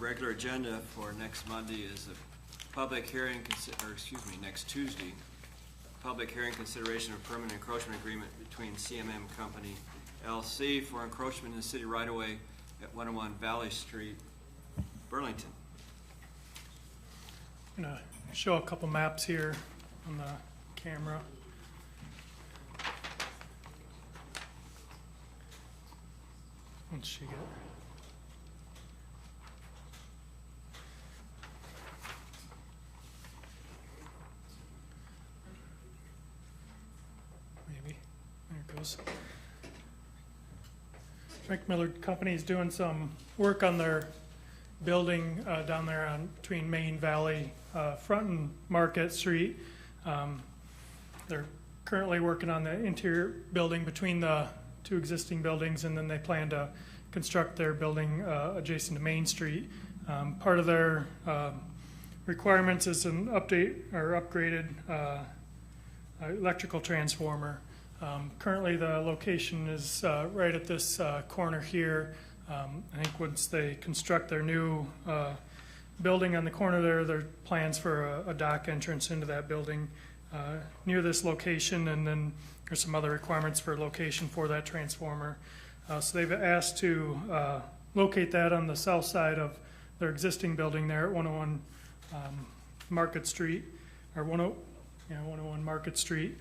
regular agenda for next Monday is a public hearing, next Tuesday, public hearing consideration of permanent encroachment agreement between CMM Company LC for encroachment in the city right-of-way at 101 Valley Street, Burlington. I'm going to show a couple maps here on the camera. Once she get maybe there it goes. Frank Miller Company is doing some work on their building down there on between Main Valley Front and Market Street. They're currently working on the interior building between the two existing buildings, and then they plan to construct their building adjacent to Main Street. Part of their requirements is an update or upgraded electrical transformer. Currently the location is right at this corner here. I think once they construct their new building on the corner there, there are plans for a dock entrance into that building near this location, and then there's some other requirements for location for that transformer. So they've asked to locate that on the south side of their existing building there at 101 Market Street, or 101 Market Street,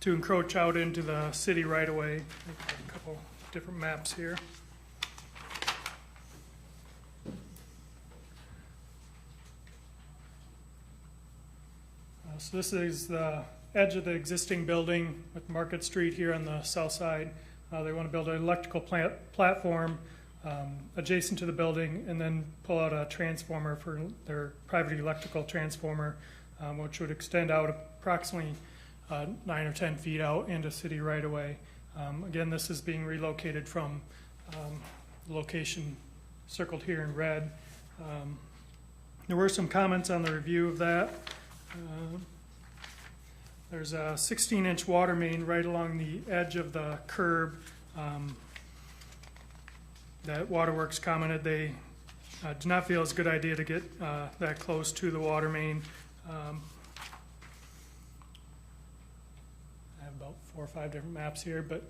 to encroach out into the city right away. A couple different maps here. So this is the edge of the existing building with Market Street here on the south side. They want to build an electrical platform adjacent to the building, and then pull out a transformer for their private electrical transformer, which would extend out approximately 9 or 10 feet out into city right away. Again, this is being relocated from the location circled here in red. There were some comments on the review of that. There's a 16-inch water main right along the edge of the curb. That Waterworks commented they do not feel it's a good idea to get that close to the water main. I have about 4 or 5 different maps here, but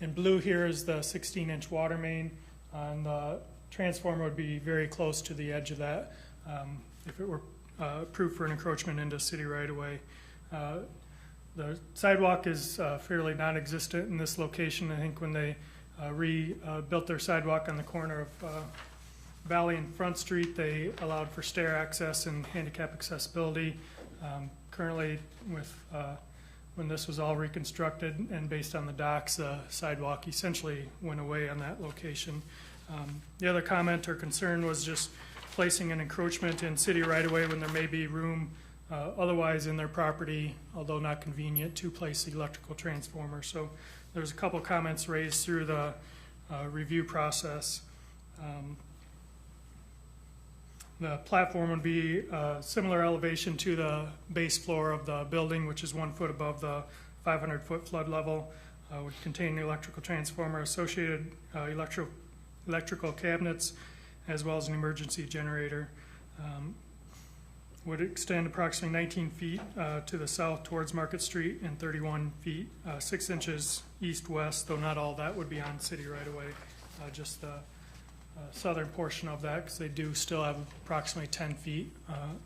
in blue here is the 16-inch water main, and the transformer would be very close to the edge of that if it were approved for an encroachment into city right away. The sidewalk is fairly non-existent in this location. I think when they rebuilt their sidewalk on the corner of Valley and Front Street, they allowed for stair access and handicap accessibility. Currently, when this was all reconstructed and based on the docks, the sidewalk essentially went away on that location. The other comment or concern was just placing an encroachment in city right away when there may be room otherwise in their property, although not convenient, to place the electrical transformer. So there's a couple comments raised through the review process. The platform would be a similar elevation to the base floor of the building, which is 1 foot above the 500-foot flood level. Would contain the electrical transformer, associated electrical cabinets, as well as an emergency generator. Would extend approximately 19 feet to the south towards Market Street, and 31 feet, 6 inches east-west, though not all that would be on city right away, just the southern portion of that, because they do still have approximately 10 feet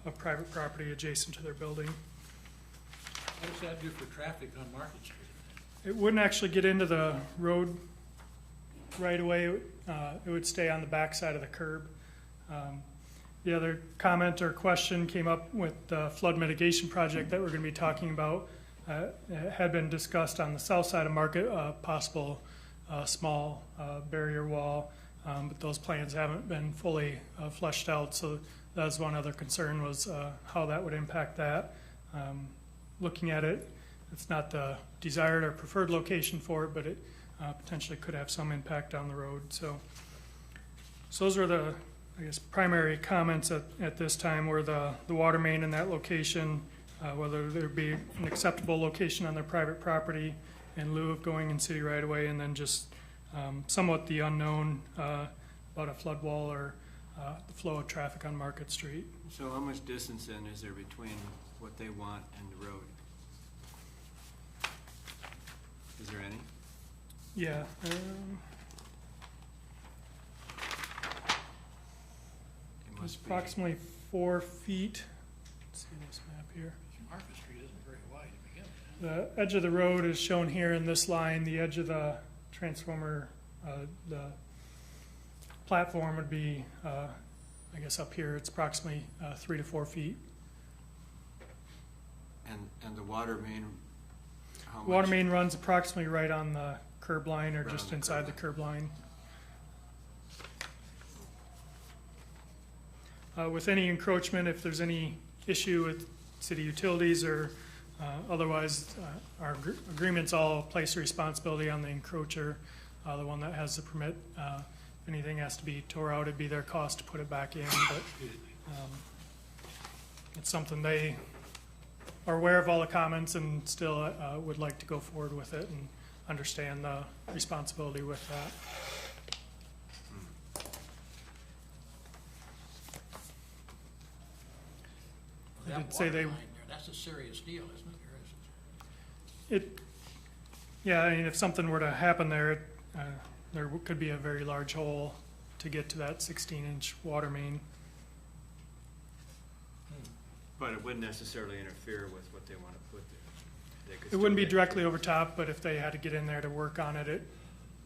of private property adjacent to their building. What does that do for traffic on Market Street? It wouldn't actually get into the road right away. It would stay on the back side of the curb. The other comment or question came up with the flood mitigation project that we're going to be talking about. It had been discussed on the south side of Market, possible small barrier wall, but those plans haven't been fully fleshed out. So that's one other concern, was how that would impact that. Looking at it, it's not the desired or preferred location for it, but it potentially could have some impact down the road. So those are the, I guess, primary comments at this time, were the water main in that location, whether there be an acceptable location on their private property in lieu of going in city right away, and then just somewhat the unknown about a flood wall or the flow of traffic on Market Street. So how much distance then is there between what they want and the road? Is there any? Yeah. It It's must be. approximately 4 feet. Let's see this map here. Market Street isn't very wide to begin with. The edge of the road is shown here in this line. The edge of the transformer, the platform would be, I guess up here, it's approximately 3 to 4 feet. And the water main, how much? Water main runs approximately right on the curb line or Right just on the inside curb the curb line. With any encroachment, if there's any issue with city utilities or otherwise, our agreements all place a responsibility on the encroacher, the one that has the permit. If anything has to be tore out, it'd be their cost to put it back in, but it's something they are aware of all the comments and still would like to go forward with it and understand the responsibility with that. I That did say water they- line there, that's a serious deal, isn't it? Or is it? Yeah, I mean, if something were to happen there, there could be a very large hole to get to that 16-inch water main. But it wouldn't necessarily interfere with what they want to put there. They could It wouldn't be still get- directly over top, but if they had to get in there to work on it, it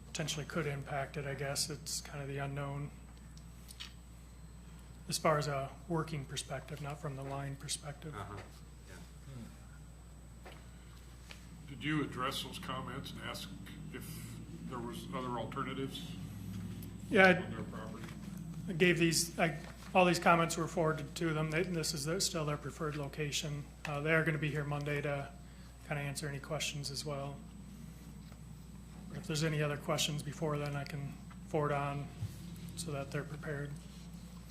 potentially could impact it, I guess. It's kind of the unknown as far as a working perspective, not from the line perspective. Uh-huh, yeah. Did you address those comments and ask if there was other alternatives Yeah, on their property? I gave these, all these comments were forwarded to them. This is still their preferred location. They are going to be here Monday to kind of answer any questions as well. If there's any other questions before then, I can forward on so that they're prepared.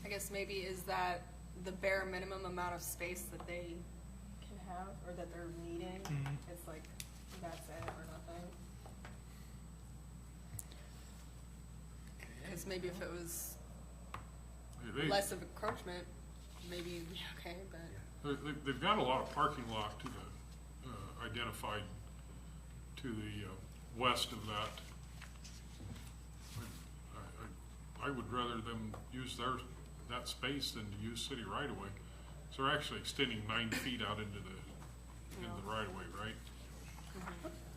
I guess maybe is that the bare minimum amount of space that they can have or that they're needing? Mhm. It's like, that's it or nothing. Because maybe if it was less of encroachment, maybe it'd be okay, but. They've got a lot of parking lot to the, identified to the west of that. I would rather them use that space than to use city right of way. So they're actually extending 9 feet out into the right of way, right?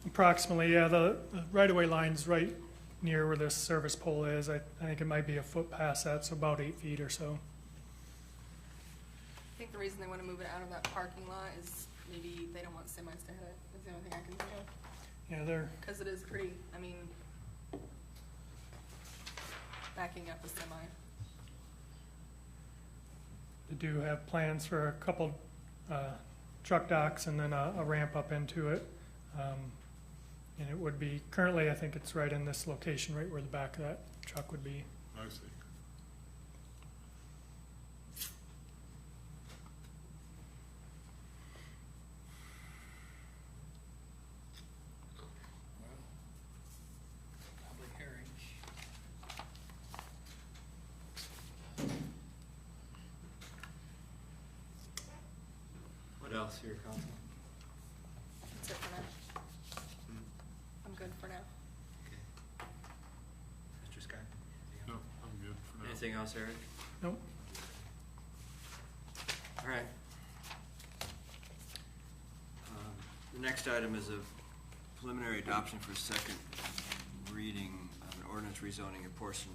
Approximately, yeah, the right-of-way line's right near where this service pole is. I think it might be a foot past that, so about 8 feet or so. I think the reason they want to move it out of that parking lot is maybe they don't want semis to hit it. That's the only thing I can think of. Yeah, they're, Because it is pretty, I mean, backing up a semi. they do have plans for a couple truck docks and then a ramp up into it. And it would be, currently, I think it's right in this location, right where the back of that truck would be. I see. Well, public hearings. What else here, Council? That's it for now. I'm good for now. Okay. Mr. Scott? No, I'm good for now. Anything else, Eric? Nope. All right. The next item is a preliminary adoption for second reading of an ordinance rezoning a portion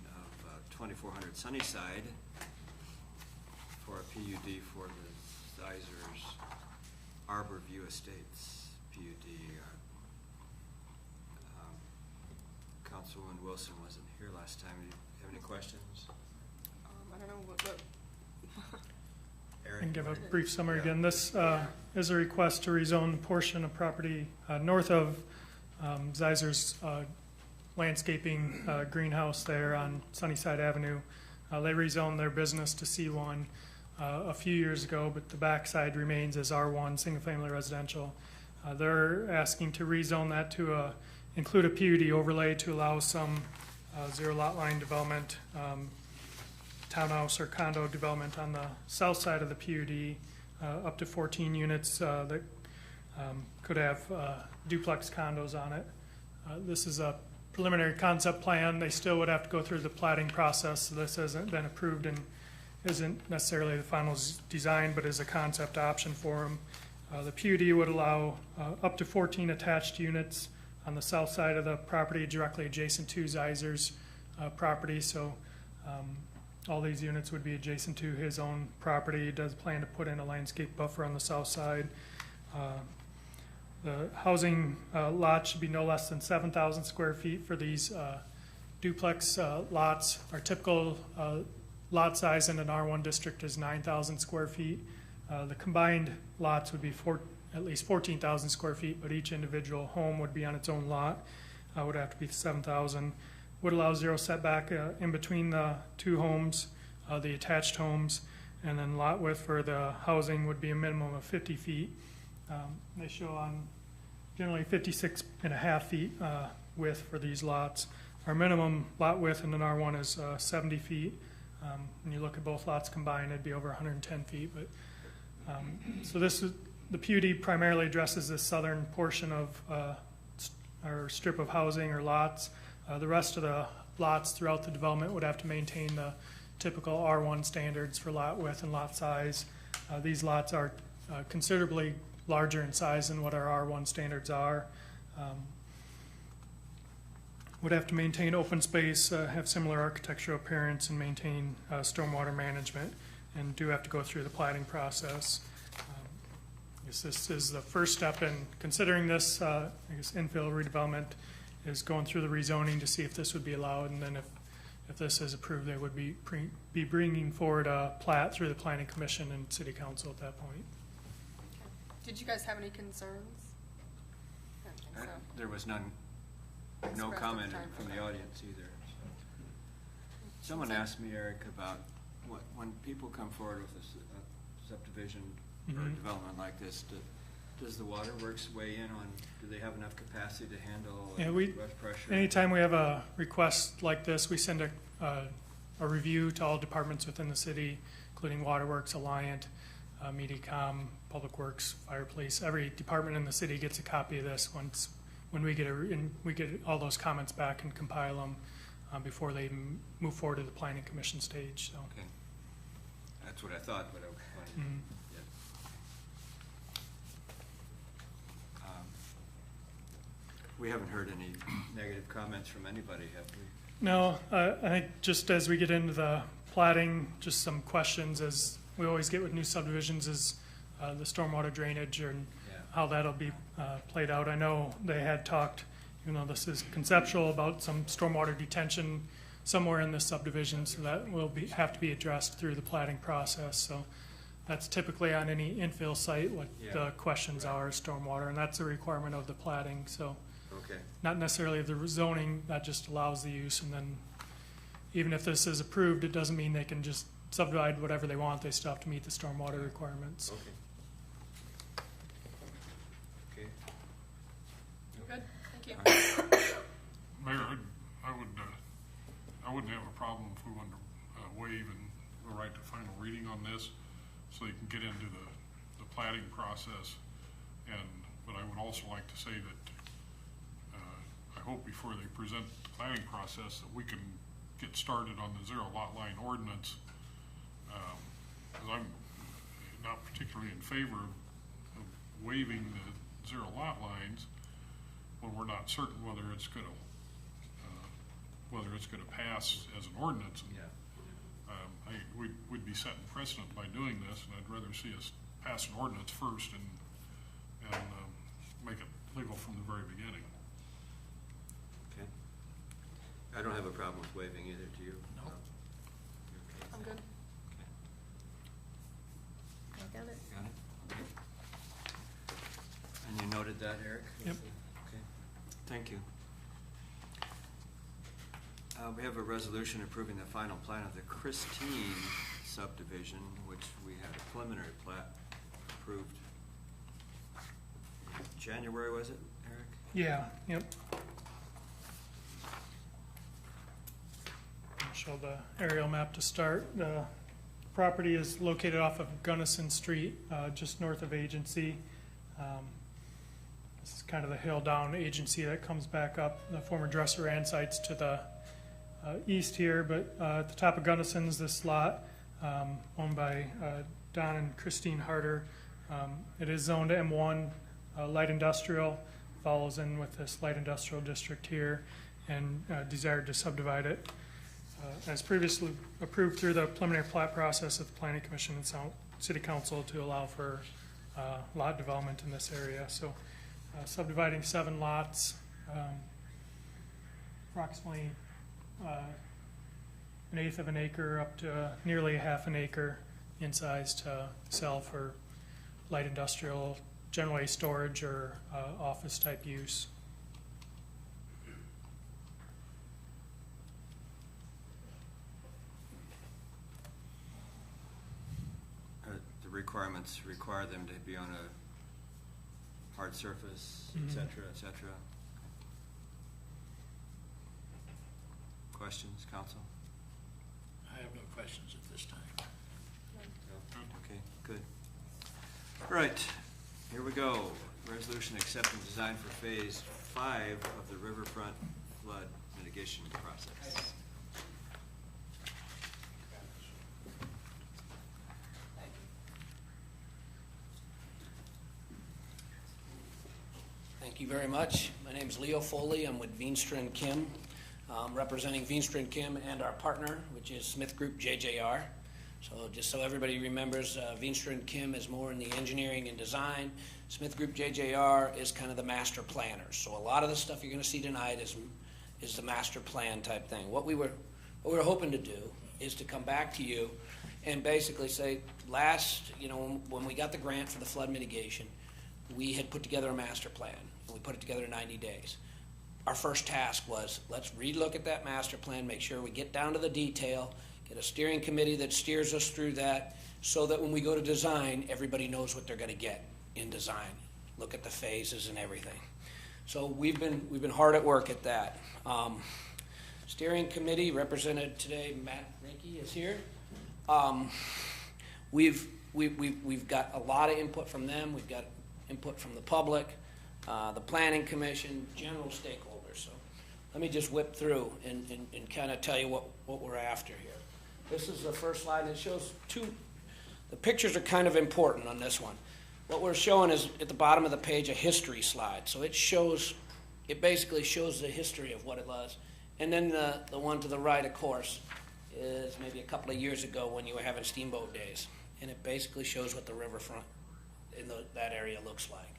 of 2400 Sunnyside for a PUD for the Zeisers Arbor View Estates PUD. Councilwoman Wilson wasn't here last time. Do you have any questions? I don't know what I can give a brief summary again. This is a request to rezone a portion of property north of Zeiser's landscaping greenhouse there on Sunnyside Avenue. They rezoned their business to C1 a few years ago, but the backside remains as R1, single-family residential. They're asking to rezone that to a include a PUD overlay to allow some zero lot line development, townhouse or condo development on the south side of the PUD, up to 14 units that could have duplex condos on it. This is a preliminary concept plan. They still would have to go through the platting process, so this hasn't been approved and isn't necessarily the final design, but is a concept option for them. The PUD would allow up to 14 attached units on the south side of the property directly adjacent to Zeiser's property, so all these units would be adjacent to his own property. He does plan to put in a landscape buffer on the south side. The housing lot should be no less than 7,000 square feet for these duplex lots. Our typical lot size in an R1 district is 9,000 square feet. The combined lots would be at least 14,000 square feet, but each individual home would be on its own lot. Would have to be 7,000. Would allow zero setback in between the two homes, the attached homes, and then lot width for the housing would be a minimum of 50 feet. They show on generally 56.5 feet width for these lots. Our minimum lot width in an R1 is 70 feet. When you look at both lots combined, it'd be over 110 feet. But so this is, the PUD primarily addresses the southern portion of our strip of housing or lots. The rest of the lots throughout the development would have to maintain the typical R1 standards for lot width and lot size. These lots are considerably larger in size than what our R1 standards are. Would have to maintain open space, have similar architectural appearance, and maintain stormwater management, and do have to go through the platting process. I guess this is the first step in considering this. I guess infill redevelopment is going through the rezoning to see if this would be allowed, and then if this is approved, they would be bringing forward a plat through the Planning Commission and City Council at that point. Did you guys have any concerns? I don't think so. There was none, no Expressed at comment the time. from the audience either. So. Someone asked me, Eric, about when people come forward with a subdivision or Mhm. development like this, does the waterworks weigh in on, do they have enough capacity to handle Yeah, rush pressure? Anytime we have a request like this, we send a review to all departments within the city, including Waterworks, Alliant, Mediacom, Public Works, Fire, Police. Every department in the city gets a copy of this when we get all those comments back and compile them before they move forward to the Planning Commission stage. So. Okay, that's what I thought, but I wanted. Mhm. We haven't heard any negative comments from anybody, have we? No, I think just as we get into the platting, just some questions as we always get with new subdivisions is the stormwater drainage and Yeah. how that'll be played out. I know they had talked, even though this is conceptual, about some stormwater detention somewhere in this subdivision, so that will have to be addressed through the platting process. So that's typically on any infill site what Yeah. the questions Right. are, stormwater, and that's a requirement of the platting. So Okay, not necessarily the zoning, that just allows the use, and then even if this is approved, it doesn't mean they can just subdivide whatever they want. They still have to meet the stormwater requirements. okay. Okay. Good, thank you. All right. Mayor, I wouldn't have a problem if we wanted to waive and the right to final reading on this, so you can get into the platting process. But I would also like to say that I hope before they present the planning process that we can get started on the zero lot line ordinance. Because I'm not particularly in favor of waiving the zero lot lines when we're not certain whether it's going to pass as an ordinance. Yeah. We'd be setting precedent by doing this, and I'd rather see us pass an ordinance first and make it legal from the very beginning. Okay. I don't have a problem with waiving either, do you? No. You're okay? I'm good. Okay. I got it. Got it? Okay. And you noted that, Eric? Yep. Okay, thank you. We have a resolution approving the final plan of the Christine subdivision, which we had a preliminary plat approved in January, was it, Eric? Yeah, yep. show the aerial map to start. The property is located off of Gunnison Street, just north of Agency. This is kind of the hill down Agency that comes back up. The former Dresser Ann site's to the east here, but at the top of Gunnison's this lot, owned by Don and Christine Harder. It is zoned M1, light industrial, follows in with this light industrial district here, and desired to subdivide it as previously approved through the preliminary plat process of the Planning Commission and City Council to allow for lot development in this area. So subdividing 7 lots, approximately 1/8 of an acre up to nearly 1/2 an acre in size to sell for light industrial, generally storage or office type use. The requirements require them to be on a hard surface, et cetera, et cetera. Questions, council? I have no questions at this time. Okay, good. All right, here we go. Resolution accepting design for phase 5 of the riverfront flood mitigation process. Thank you very much. My name is Leo Foley. I'm with Veenstra and Kim, representing Veenstra and Kim and our partner, which is Smith Group JJR. So just so everybody remembers, Veenstra and Kim is more in the engineering and design. Smith Group JJR is kind of the master planners. So a lot of the stuff you're going to see tonight is the master plan type thing. What we were hoping to do is to come back to you and basically say, when we got the grant for the flood mitigation, we had put together a master plan, and we put it together in 90 days. Our first task was, let's relook at that master plan, make sure we get down to the detail, get a steering committee that steers us through that, so that when we go to design, everybody knows what they're going to get in design. Look at the phases and everything. So we've been hard at work at that. Steering committee represented today, Matt Rinke is here. We've got a lot of input from them. We've got input from the public, the planning commission, general stakeholders. So let me just whip through and kind of tell you what we're after here. This is the first slide, and it shows the pictures are kind of important on this one. What we're showing is at the bottom of the page a history slide. So it basically shows the history of what it was. And then the one to the right, of course, is maybe a couple of years ago when you were having steamboat days. And it basically shows what the riverfront in that area looks like.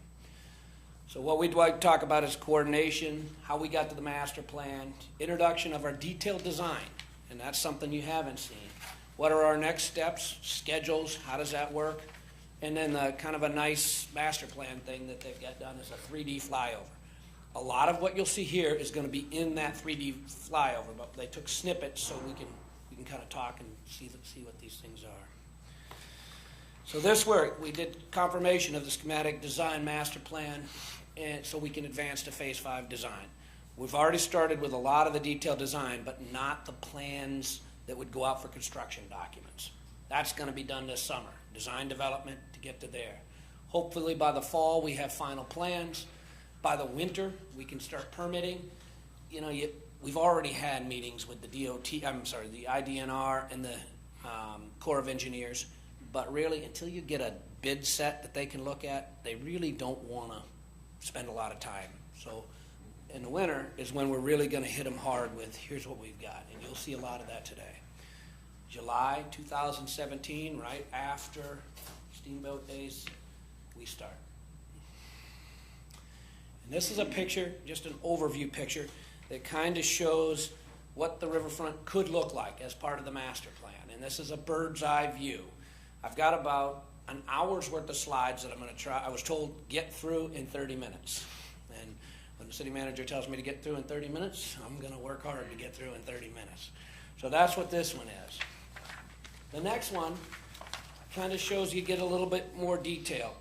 So what we'd like to talk about is coordination, how we got to the master plan, introduction of our detailed design, and that's something you haven't seen. What are our next steps, schedules, how does that work? And then kind of a nice master plan thing that they've got done is a 3D flyover. A lot of what you'll see here is going to be in that 3D flyover, but they took snippets so we can kind of talk and see what these things are. So this work, we did confirmation of the schematic design master plan, and so we can advance to phase 5 design. We've already started with a lot of the detailed design, but not the plans that would go out for construction documents. That's going to be done this summer, design development to get to there. Hopefully by the fall we have final plans. By the winter we can start permitting. We've already had meetings with the the IDNR and the Corps of Engineers. But really, until you get a bid set that they can look at, they really don't want to spend a lot of time. So in the winter is when we're really going to hit them hard with, here's what we've got. And you'll see a lot of that today. July 2017, right after Steamboat Days, we start. And this is a picture, just an overview picture, that kind of shows what the riverfront could look like as part of the master plan. And this is a bird's eye view. I've got about an hour's worth of slides that I'm going to try. I was told get through in 30 minutes. And when the city manager tells me to get through in 30 minutes, I'm going to work hard to get through in 30 minutes. So that's what this one is. The next one kind of shows you get a little bit more detail.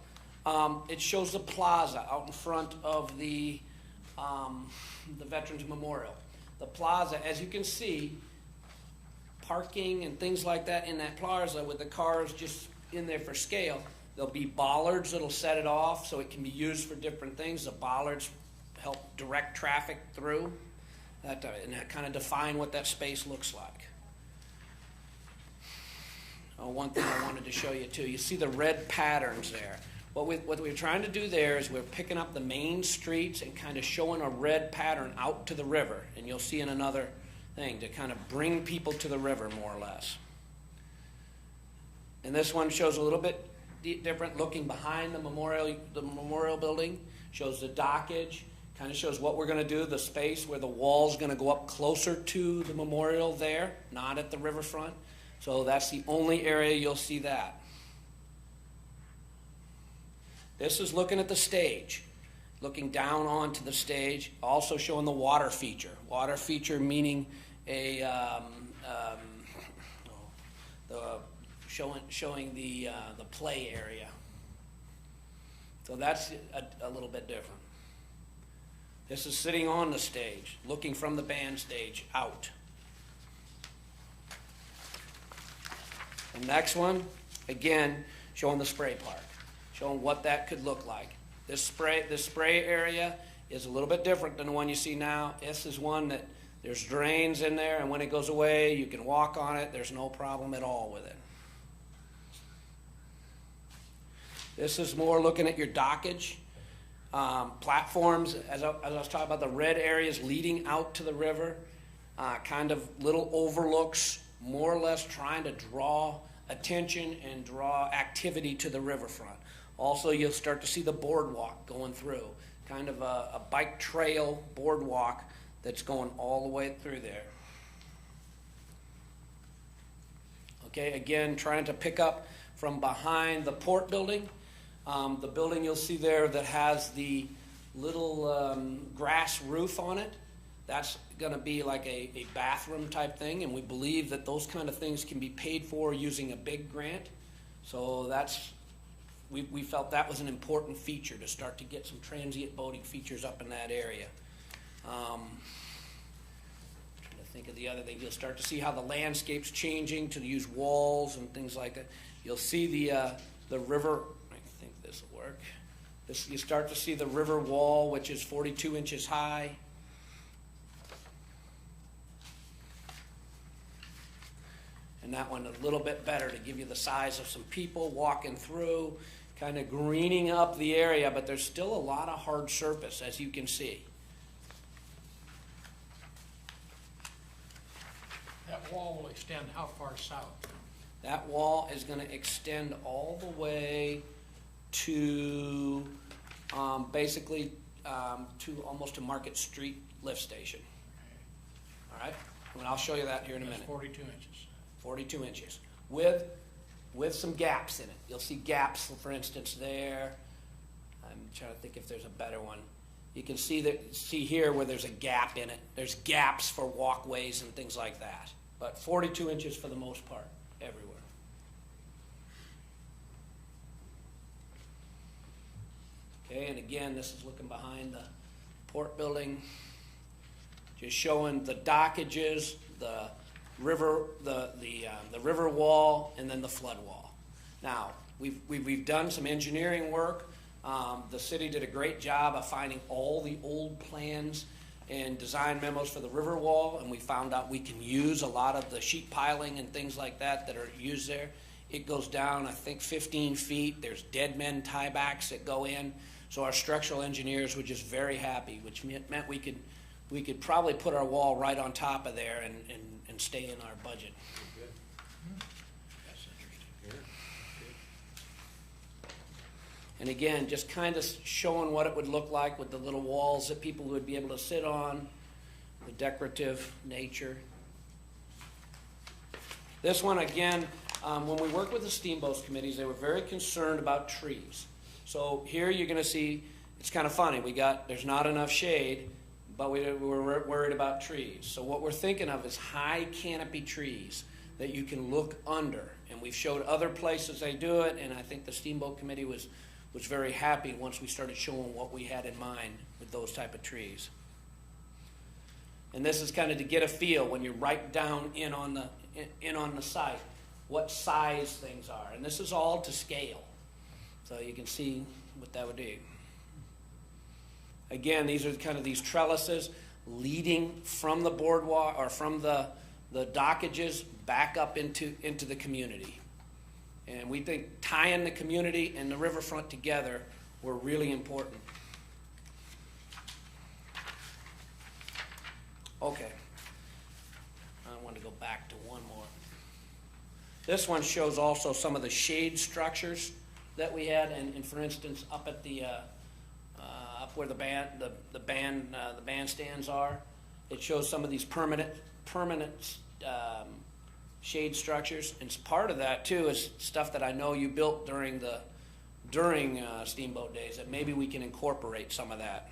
It shows the plaza out in front of the Veterans Memorial. The plaza, as you can see, parking and things like that in that plaza with the cars just in there for scale. There'll be bollards that'll set it off so it can be used for different things. The bollards help direct traffic through and that kind of define what that space looks like. One thing I wanted to show you too, you see the red patterns there. What we're trying to do there is we're picking up the main streets and kind of showing a red pattern out to the river. And you'll see in another thing to kind of bring people to the river more or less. And this one shows a little bit different, looking behind the memorial building, shows the dockage, kind of shows what we're going to do, the space where the wall's going to go up closer to the memorial there, not at the riverfront. So that's the only area you'll see that. This is looking at the stage, looking down onto the stage, also showing the water feature. Water feature meaning showing the play area. So that's a little bit different. This is sitting on the stage, looking from the band stage out. The next one, again, showing the spray park, showing what that could look like. This spray area is a little bit different than the one you see now. This is one that there's drains in there, and when it goes away, you can walk on it. There's no problem at all with it. This is more looking at your dockage. Platforms, as I was talking about, the red areas leading out to the river, kind of little overlooks, more or less trying to draw attention and draw activity to the riverfront. Also, you'll start to see the boardwalk going through, kind of a bike trail boardwalk that's going all the way through there. Okay, again, trying to pick up from behind the port building. The building you'll see there that has the little grass roof on it, that's going to be like a bathroom type thing, and we believe that those kind of things can be paid for using a big grant. So we felt that was an important feature to start to get some transient boating features up in that area. Trying to think of the other thing. You'll start to see how the landscape's changing to use walls and things like that. You'll see the river. I think this will work. You start to see the river wall, which is 42 inches high. And that one a little bit better to give you the size of some people walking through, kind of greening up the area, but there's still a lot of hard surface, as you can see. That wall will extend how far south? That wall is going to extend all the way to basically to almost to Market Street lift station. All right? And I'll show you that here in a minute. That's 42 inches. 42 inches with some gaps in it. You'll see gaps, for instance, there. I'm trying to think if there's a better one. You can see here where there's a gap in it. There's gaps for walkways and things like that. But 42 inches for the most part, everywhere. Okay, and again, this is looking behind the port building, just showing the dockages, the river, the river wall, and then the flood wall. Now, we've done some engineering work. The city did a great job of finding all the old plans and design memos for the river wall, and we found out we can use a lot of the sheet piling and things like that are used there. It goes down, I think, 15 feet. There's dead men tiebacks that go in. So our structural engineers were just very happy, which meant we could probably put our wall right on top of there and stay in our budget. Good. That's interesting. And again, just kind of showing what it would look like with the little walls that people would be able to sit on, the decorative nature. This one, again, when we work with the steamboats committees, they were very concerned about trees. So here you're going to see, it's kind of funny, there's not enough shade, but we're worried about trees. So what we're thinking of is high canopy trees that you can look under. And we've showed other places they do it, and I think the Steamboat Committee was very happy once we started showing what we had in mind with those type of trees. And this is kind of to get a feel when you're right down in on in on the site what size things are. And this is all to scale. So you can see what that would do. Again, these are kind of these trellises leading from the boardwalk or from the dockages back up into the community. And we think tying the community and the riverfront together were really important. Okay. I want to go back to one more. This one shows also some of the shade structures that we had, and for instance, up at the up where the bandstands are, it shows some of these permanent shade structures. And part of that too is stuff that I know you built during Steamboat days, that maybe we can incorporate some of that.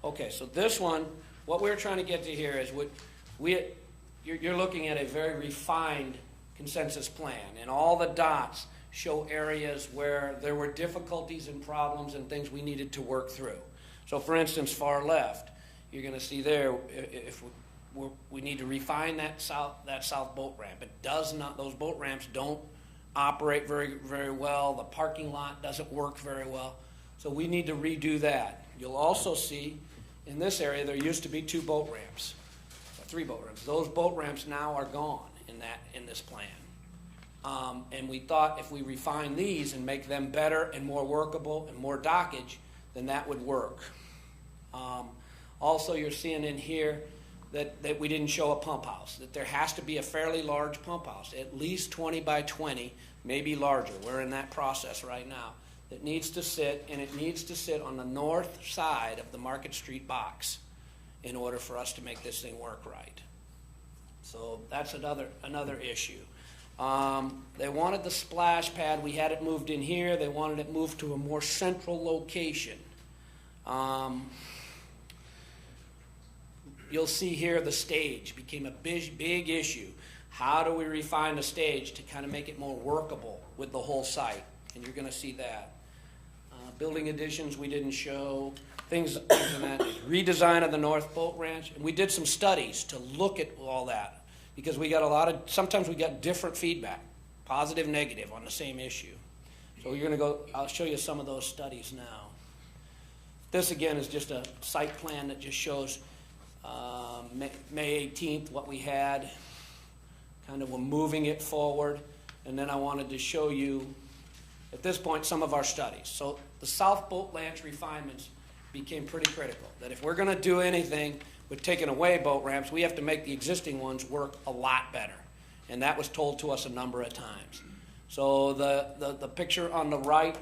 Okay, so this one, what we're trying to get to here is you're looking at a very refined consensus plan, and all the dots show areas where there were difficulties and problems and things we needed to work through. So for instance, far left, you're going to see there, if we need to refine that south boat ramp. It does not; those boat ramps don't operate very well. The parking lot doesn't work very well, so we need to redo that. You'll also see in this area there used to be 2 boat ramps, 3 boat ramps. Those boat ramps now are gone in this plan. And we thought if we refine these and make them better and more workable and more dockage, then that would work. Also, you're seeing in here that we didn't show a pump house, that there has to be a fairly large pump house, at least 20 by 20, maybe larger. We're in that process right now. That needs to sit, and it needs to sit on the north side of the Market Street box in order for us to make this thing work right. So that's another issue. They wanted the splash pad. We had it moved in here. They wanted it moved to a more central location. You'll see here the stage became a big issue. How do we refine the stage to kind of make it more workable with the whole site? And you're going to see that. Building additions we didn't show. Things in that. Redesign of the North Boat Ranch. And we did some studies to look at all that, because we got sometimes we got different feedback, positive, negative, on the same issue. So you're going to go, I'll show you some of those studies now. This again is just a site plan that just shows May 18th what we had. Kind of we're moving it forward. And then I wanted to show you, at this point, some of our studies. So the South Boat Ranch refinements became pretty critical. That if we're going to do anything with taking away boat ramps, we have to make the existing ones work a lot better. And that was told to us a number of times. So the picture on the right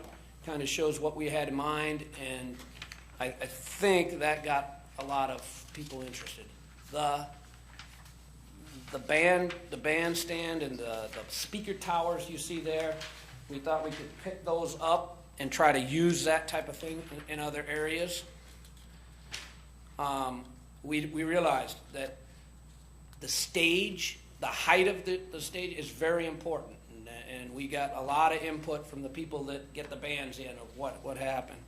kind of shows what we had in mind, and I think that got a lot of people interested. The bandstand and the speaker towers you see there, we thought we could pick those up and try to use that type of thing in other areas. We realized that the stage, the height of the stage is very important, and we got a lot of input from the people that get the bands in of what happened.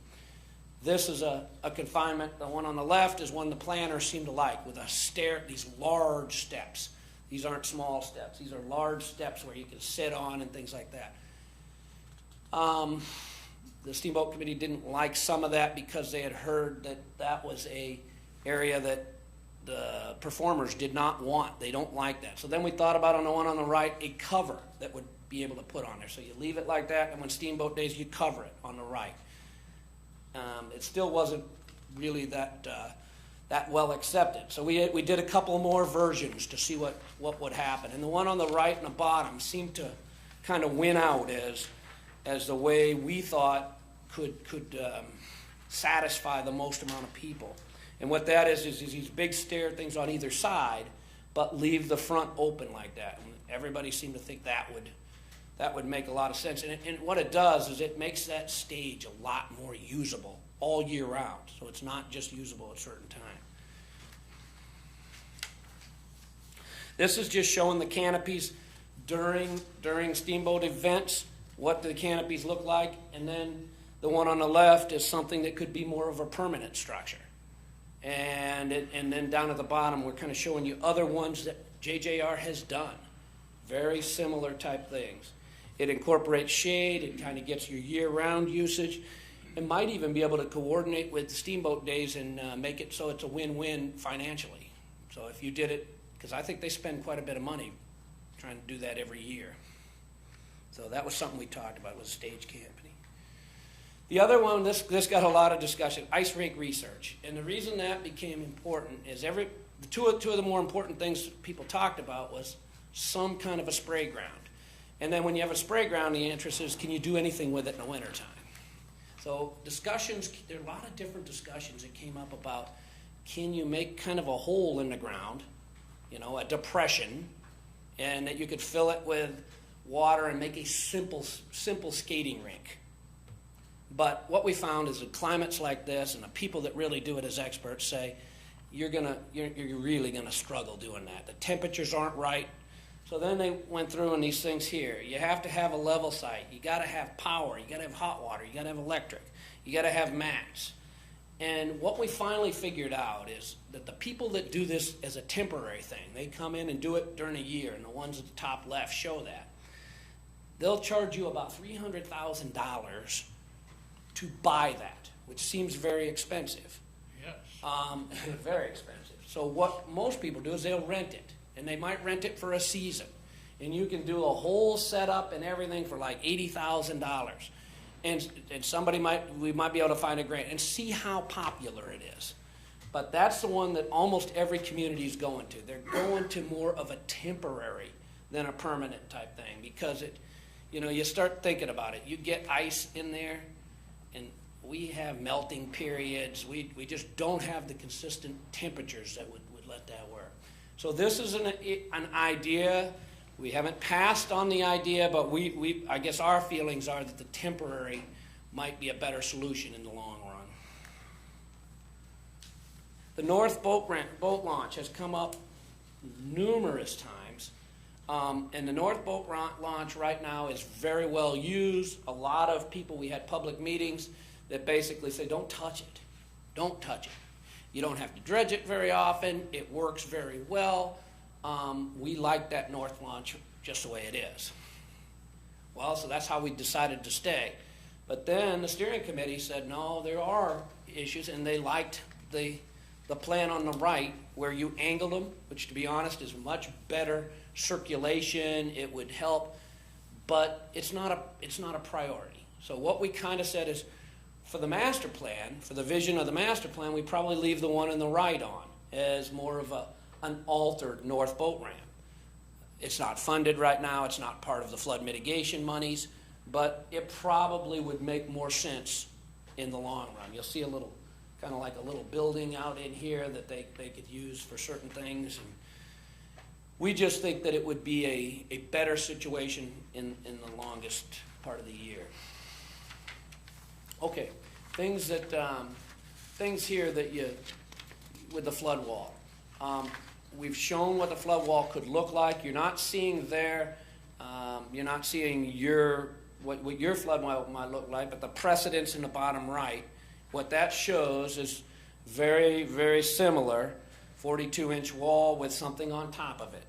This is a confinement. The one on the left is one the planners seem to like, with a stair, these large steps. These aren't small steps. These are large steps where you can sit on and things like that. The Steamboat Committee didn't like some of that because they had heard that was a area that the performers did not want. They don't like that. So then we thought about, on the one on the right, a cover that would be able to put on there. So you leave it like that, and when Steamboat Days, you cover it on the right. It still wasn't really that well accepted. So we did a couple more versions to see what would happen. And the one on the right and the bottom seemed to kind of win out as the way we thought could satisfy the most amount of people. And what that is these big stair things on either side, but leave the front open like that. And everybody seemed to think that would make a lot of sense. And what it does is it makes that stage a lot more usable all year round. So it's not just usable at a certain time. This is just showing the canopies during Steamboat events, what the canopies look like, and then the one on the left is something that could be more of a permanent structure. And then down at the bottom, we're kind of showing you other ones that JJR has done. Very similar type things. It incorporates shade, it kind of gets your year-round usage. It might even be able to coordinate with steamboat days and make it so it's a win-win financially. So if you did it, because I think they spend quite a bit of money trying to do that every year. So that was something we talked about, was stage company. The other one, this got a lot of discussion, ice rink research. And the reason that became important is two of the more important things people talked about was some kind of a spray ground. And then when you have a spray ground, the interest is, can you do anything with it in the wintertime? So discussions, there are a lot of different discussions that came up about, can you make kind of a hole in the ground, you know, a depression, and that you could fill it with water and make a simple skating rink. But what we found is that climates like this and the people that really do it as experts say, you're really gonna struggle doing that. The temperatures aren't right. So then they went through in these things here. You have to have a level site. You got to have power. You got to have hot water. You got to have electric. You got to have mats. And what we finally figured out is that the people that do this as a temporary thing, they come in and do it during a year, and the ones at the top left show that. They'll charge you about $300,000 to buy that, which seems very expensive. Yes. Very expensive. So what most people do is they'll rent it. And they might rent it for a season. And you can do a whole setup and everything for like $80,000. And we might be able to find a grant and see how popular it is. But that's the one that almost every community is going to. They're going to more of a temporary than a permanent type thing, because you start thinking about it. You get ice in there, and we have melting periods. We just don't have the consistent temperatures that would let that work. So this is an idea. We haven't passed on the idea, but I guess our feelings are that the temporary might be a better solution in the long run. The North Boat Launch has come up numerous times. And the North Boat Launch right now is very well used. A lot of people, we had public meetings that basically say, don't touch it. Don't touch it. You don't have to dredge it very often. It works very well. We like that North Launch just the way it is. Well, so that's how we decided to stay. But then the steering committee said, no, there are issues, and they liked the plan on the right where you angled them, which to be honest is much better circulation. It would help, but it's not a priority. So what we kind of said is, for the master plan, for the vision of the master plan, we probably leave the one on the right on as more of an altered north boat ramp. It's not funded right now. It's not part of the flood mitigation monies, but it probably would make more sense in the long run. You'll see a little, kind of like a little building out in here that they could use for certain things. And we just think that it would be a better situation in the longest part of the year. Okay, things here that with the flood wall. We've shown what the flood wall could look like. You're not seeing there, you're not seeing what your flood wall might look like, but the precedence in the bottom right, what that shows is very, very similar, 42-inch wall with something on top of it.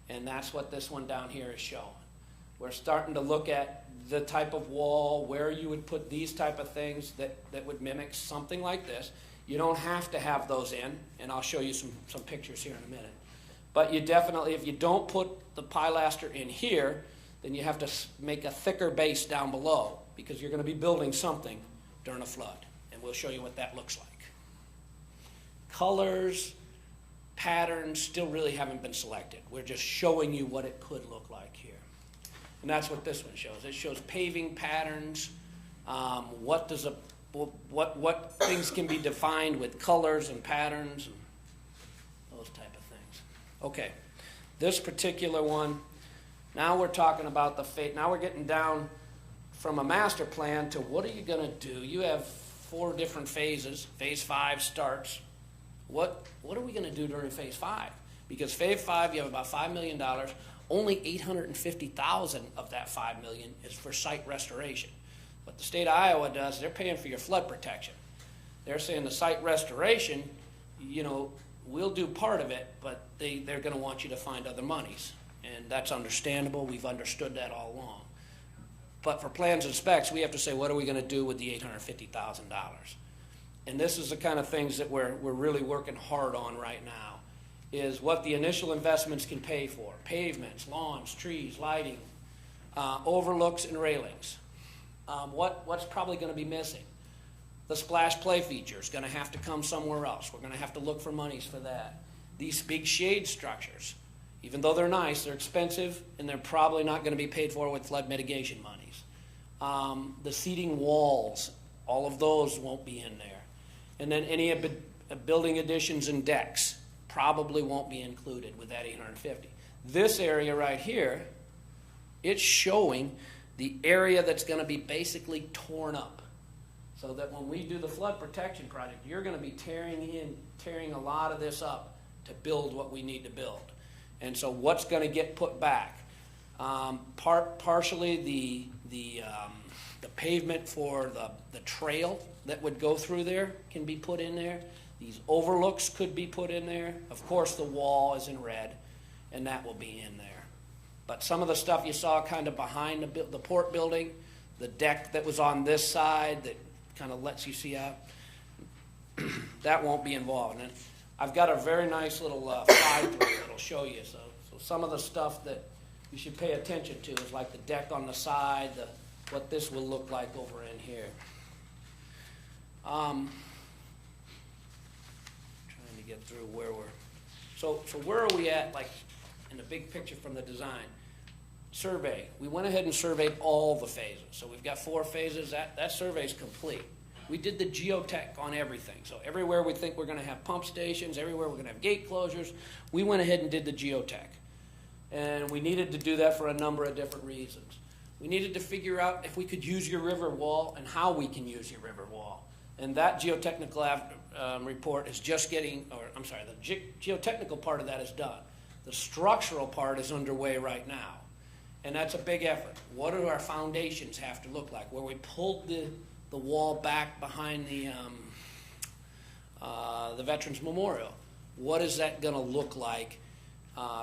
And that's what this one down here is showing. We're starting to look at the type of wall, where you would put these type of things that would mimic something like this. You don't have to have those in, and I'll show you some pictures here in a minute. But you definitely, if you don't put the pilaster in here, then you have to make a thicker base down below, because you're going to be building something during a flood. And we'll show you what that looks like. Colors, patterns still really haven't been selected. We're just showing you what it could look like here. And that's what this one shows. It shows paving patterns, what things can be defined with colors and patterns and those type of things. Okay, this particular one, now we're talking about now we're getting down from a master plan to what are you going to do? You have 4 different phases. Phase 5 starts. What are we going to do during phase 5? Because phase 5, you have about $5 million. Only $850,000 of that $5 million is for site restoration. What the state of Iowa does, they're paying for your flood protection. They're saying the site restoration, you know, we'll do part of it, but they're gonna want you to find other monies. And that's understandable, we've understood that all along. But for plans and specs, we have to say, what are we gonna do with the $850,000? And this is the kind of things that we're really working hard on right now, is what the initial investments can pay for. Pavements, lawns, trees, lighting, overlooks and railings. What's probably gonna be missing? The splash play feature is gonna have to come somewhere else. We're gonna have to look for monies for that. These big shade structures, even though they're nice, they're expensive, and they're probably not gonna be paid for with flood mitigation monies. The seating walls, all of those won't be in there. And then any building additions and decks probably won't be included with that $850. This area right here, it's showing the area that's gonna be basically torn up. So that when we do the flood protection project, you're gonna be tearing a lot of this up to build what we need to build. And so what's gonna get put back? Partially the pavement for the trail that would go through there can be put in there. These overlooks could be put in there. Of course, the wall is in red, and that will be in there. But some of the stuff you saw kind of behind the port building, the deck that was on this side that kind of lets you see out, that won't be involved. And I've got a very nice little slide through that'll show you. So some of the stuff that you should pay attention to is like the deck on the side, what this will look like over in here. Trying to get through where we're, so where are we at, like, in the big picture from the design? Survey, we went ahead and surveyed all the phases. So we've got 4 phases, that survey's complete. We did the geotech on everything. So everywhere we think we're gonna have pump stations, everywhere we're gonna have gate closures, we went ahead and did the geotech. And we needed to do that for a number of different reasons. We needed to figure out if we could use your river wall and how we can use your river wall. And that geotechnical report is just getting, the geotechnical part of that is done. The structural part is underway right now. And that's a big effort. What do our foundations have to look like? Where we pulled the wall back behind the Veterans Memorial, what is that gonna look like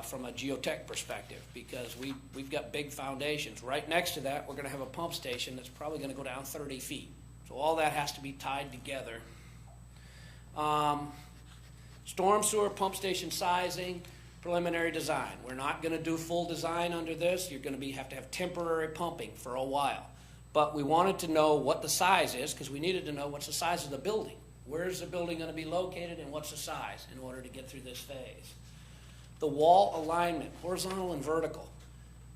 from a geotech perspective? Because we've got big foundations. Right next to that, we're gonna have a pump station that's probably gonna go down 30 feet. So all that has to be tied together. Storm sewer pump station sizing, preliminary design. We're not gonna do full design under this. You're gonna have to have temporary pumping for a while. But we wanted to know what the size is, because we needed to know what's the size of the building. Where is the building gonna be located and what's the size in order to get through this phase? The wall alignment, horizontal and vertical.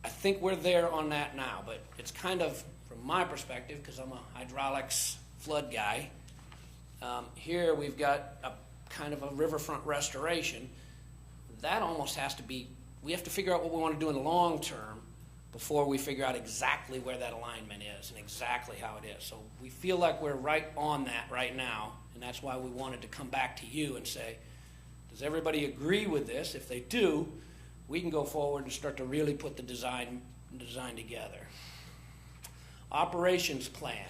I think we're there on that now, but it's kind of, from my perspective, because I'm a hydraulics flood guy, here we've got a kind of a riverfront restoration. That almost has to be, we have to figure out what we want to do in the long term before we figure out exactly where that alignment is and exactly how it is. So we feel like we're right on that right now, and that's why we wanted to come back to you and say, does everybody agree with this? If they do, we can go forward and start to really put the design together. Operations plan.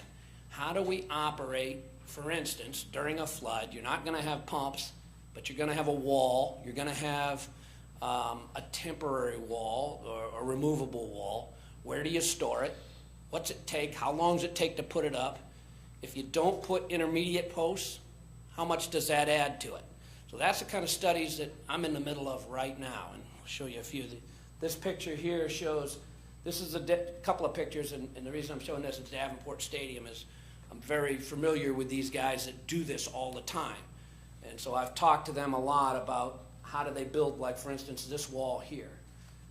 How do we operate, for instance, during a flood? You're not going to have pumps, but you're going to have a wall. You're going to have a temporary wall or a removable wall. Where do you store it? What's it take? How long does it take to put it up? If you don't put intermediate posts, how much does that add to it? So that's the kind of studies that I'm in the middle of right now, and I'll show you a few. This picture here shows, this is a couple of pictures, and the reason I'm showing this at Davenport Stadium is I'm very familiar with these guys that do this all the time. And so I've talked to them a lot about how do they build, like for instance, this wall here.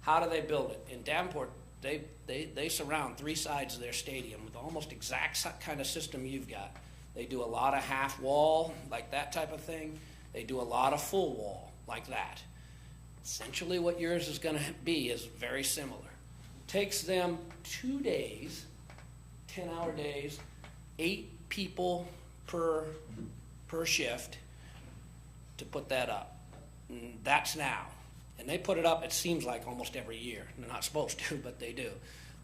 How do they build it? In Davenport, they surround 3 sides of their stadium with almost exact kind of system you've got. They do a lot of half wall, like that type of thing. They do a lot of full wall, like that. Essentially what yours is going to be is very similar. Takes them 2 days, 10-hour days, 8 people per shift to put that up. And that's now. And they put it up, it seems like almost every year. They're not supposed to, but they do.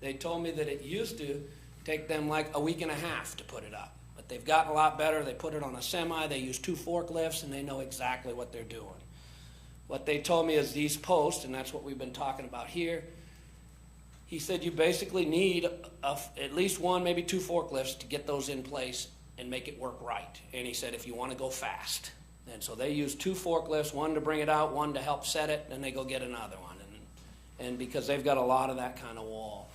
They told me that it used to take them like a week and a half to put it up. But they've gotten a lot better. They put it on a semi, they use 2 forklifts, and they know exactly what they're doing. What they told me is these posts, and that's what we've been talking about here, he said you basically need at least 1, maybe 2 forklifts to get those in place and make it work right. And he said if you want to go fast. And so they use 2 forklifts, 1 to bring it out, 1 to help set it, and they go get another one. And because they've got a lot of that kind of wall.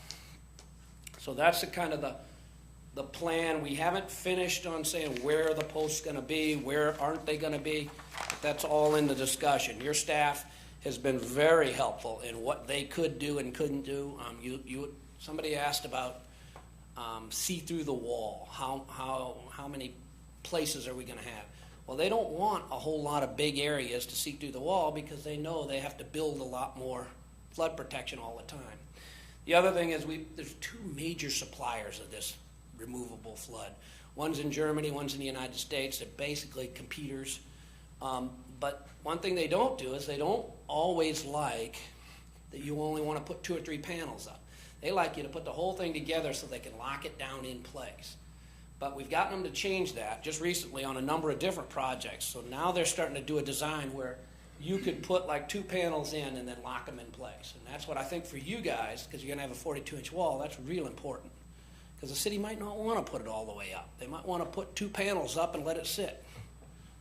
So that's the kind of the plan. We haven't finished on saying where are the posts going to be, where aren't they going to be. But that's all in the discussion. Your staff has been very helpful in what they could do and couldn't do. Somebody asked about see through the wall. How many places are we going to have? Well, they don't want a whole lot of big areas to see through the wall because they know they have to build a lot more flood protection all the time. The other thing is there's 2 major suppliers of this removable flood. One's in Germany, one's in the United States. They're basically competitors. But one thing they don't do is they don't always like that you only want to put 2 or 3 panels up. They like you to put the whole thing together so they can lock it down in place. But we've gotten them to change that just recently on a number of different projects. So now they're starting to do a design where you could put like 2 panels in and then lock them in place. And that's what I think for you guys, because you're going to have a 42-inch wall, that's real important. Because the city might not want to put it all the way up. They might want to put 2 panels up and let it sit.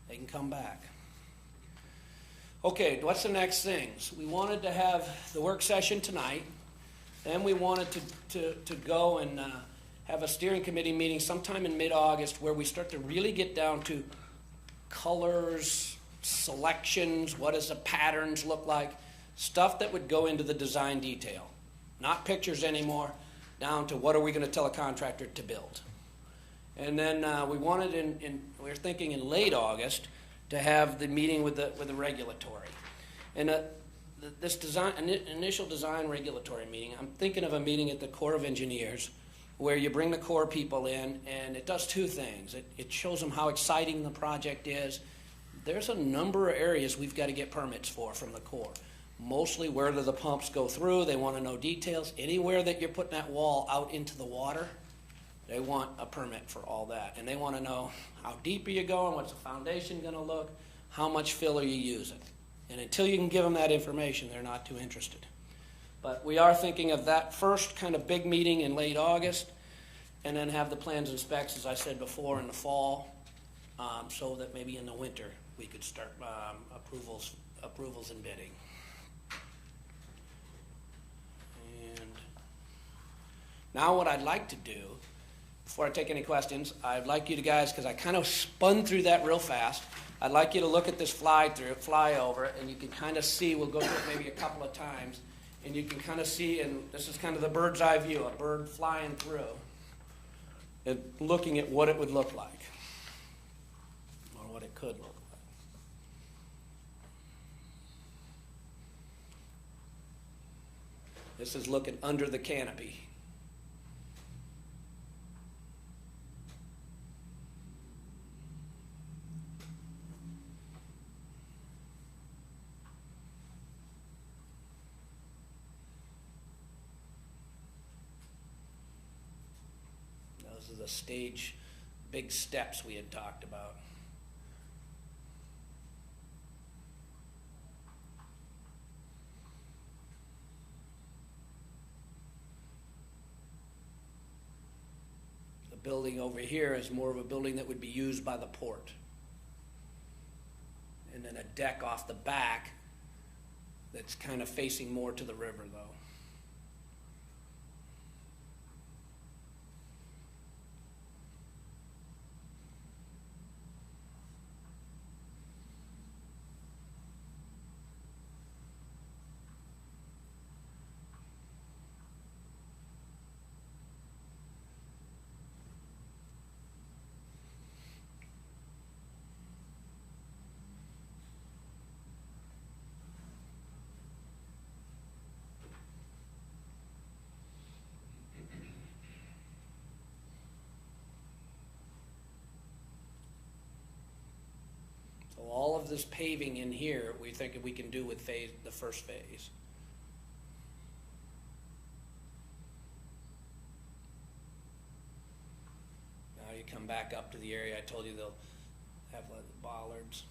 They can come back. Okay, what's the next things? We wanted to have the work session tonight. Then we wanted to go and have a steering committee meeting sometime in mid-August where we start to really get down to colors, selections, what does the patterns look like, stuff that would go into the design detail. Not pictures anymore, down to what are we going to tell a contractor to build. And then we wanted we were thinking in late August to have the meeting with the regulatory. And this initial design regulatory meeting, I'm thinking of a meeting at the Corps of Engineers where you bring the Corps people in, and it does 2 things. It shows them how exciting the project is. There's a number of areas we've got to get permits from the Corps. Mostly where do the pumps go through, they want to know details. Anywhere that you're putting that wall out into the water, they want a permit for all that. And they want to know how deep are you going, what's the foundation going to look, how much fill are you using. And until you can give them that information, they're not too interested. But we are thinking of that first kind of big meeting in late August, and then have the plans and specs, as I said before, in the fall, so that maybe in the winter we could start approvals and bidding. And now what I'd like to do, before I take any questions, I'd like you to guys, because I kind of spun through that real fast, I'd like you to look at this flyover, and you can kind of see, we'll go through it maybe a couple of times, and you can kind of see, and this is kind of the bird's eye view, a bird flying through, and looking at what it would look like, or what it could look like. This is looking under the canopy. Those are the stage, big steps we had talked about. The building over here is more of a building that would be used by the port. And then a deck off the back that's kind of facing more to the river, though. All of this paving in here, we think we can do with the first phase. Now you you come back up to the area, I told you they'll have like the bollards,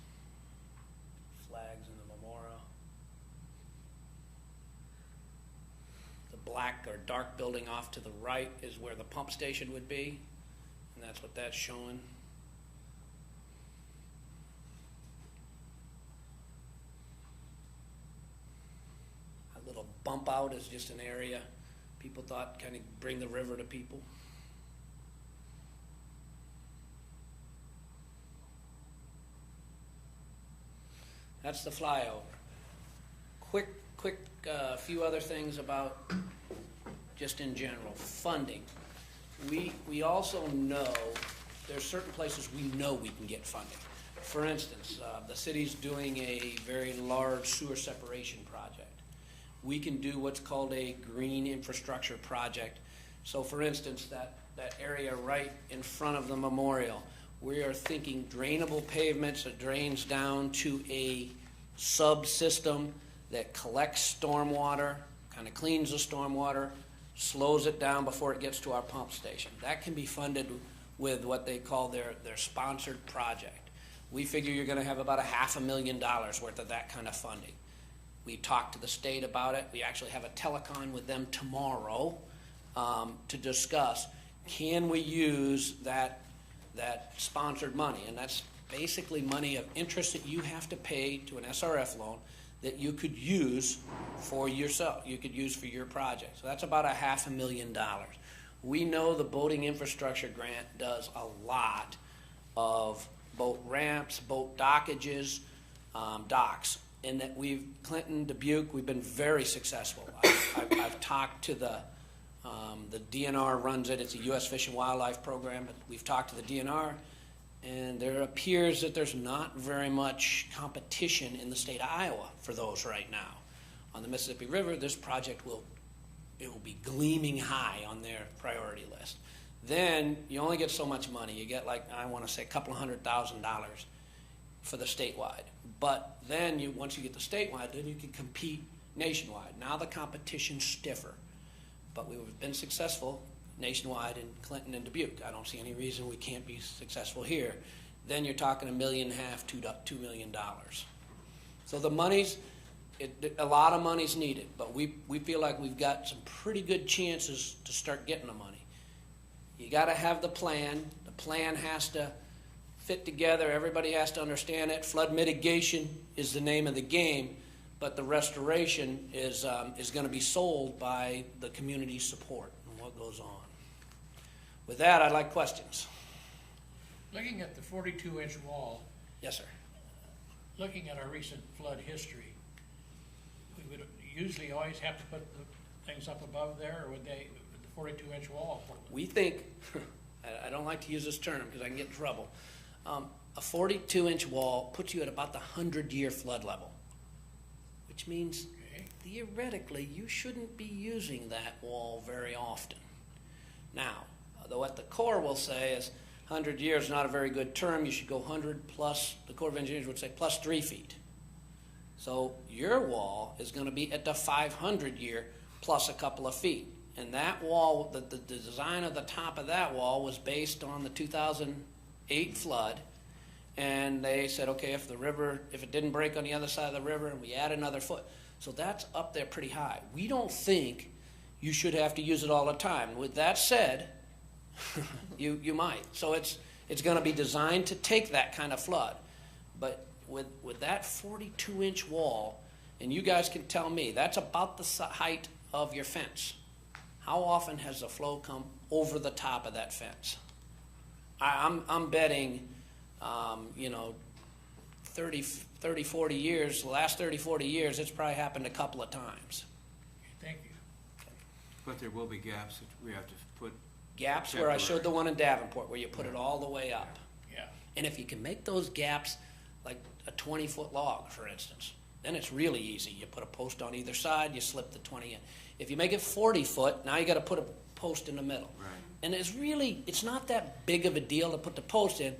flags in the memorial. The black or dark building off to the right is where the pump station would be, and that's what that's showing. A little bump out is just an area people thought kind of bring the river to people. That's the flyover. Quick, few other things about, just in general, funding. We also know there's certain places we know we can get funding. For instance, the city's doing a very large sewer separation project. We can do what's called a green infrastructure project. So for instance, that area right in front of the memorial, we are thinking drainable pavements that drains down to a subsystem that collects stormwater, kind of cleans the stormwater, slows it down before it gets to our pump station. That can be funded with what they call their sponsored project. We figure you're going to have about $500,000 worth of that kind of funding. We talked to the state about it. We actually have a telecon with them tomorrow to discuss, can we use that sponsored money? And that's basically money of interest that you have to pay to an SRF loan that you could use for yourself, you could use for your project. So that's about $500,000. We know the boating infrastructure grant does a lot of boat ramps, boat dockages, docks. And that Clinton, Dubuque, we've been very successful. I've talked to the DNR runs it. It's a U.S. Fish and Wildlife program, but we've talked to the DNR, and there appears that there's not very much competition in the state of Iowa for those right now. On the Mississippi River, this project will be gleaming high on their priority list. Then you only get so much money. You get, like, I want to say $200,000 for the statewide. But then once you get the statewide, then you can compete nationwide. Now the competition's stiffer. But we've been successful nationwide in Clinton and Dubuque. I don't see any reason we can't be successful here. Then you're talking $1.5 million, $2 million. So the money's, a lot of money's needed, but we feel like we've got some pretty good chances to start getting the money. You got to have the plan. The plan has to fit together. Everybody has to understand it. Flood mitigation is the name of the game, but the restoration is going to be sold by the community support and what goes on. With that, I'd like questions. Looking at the 42-inch wall, Yes, sir. looking at our recent flood history, we would usually always have to put the things up above there, or would the 42-inch wall? We think, I don't like to use this term because I can get in trouble, a 42-inch wall puts you at about the 100-year flood level, which means theoretically you shouldn't be using that wall very often. Now, though at the Corps will say is 100 years is not a very good term, you should go 100 plus, the Corps of Engineers would say plus 3 feet. So your wall is going to be at the 500 year plus a couple of feet. And that wall, the design of the top of that wall was based on the 2008 flood. And they said, okay, if it didn't break on the other side of the river and we add another foot. So that's up there pretty high. We don't think you should have to use it all the time. With that said, you might. So it's going to be designed to take that kind of flood. But with that 42-inch wall, and you guys can tell me, that's about the height of your fence. How often has the flow come over the top of that fence? I'm betting, 30, 40 years, the last 30, 40 years, it's probably happened a couple of times. Thank you. But there will be gaps that we have to put. Gaps where I showed the one in Davenport where you put it all the way up. Yeah. And if you can make those gaps like a 20-foot log, for instance, then it's really easy. You put a post on either side, you slip the 20 in. If you make it 40 foot, now you got to put a post in the middle. Right. And it's not that big of a deal to put the post in.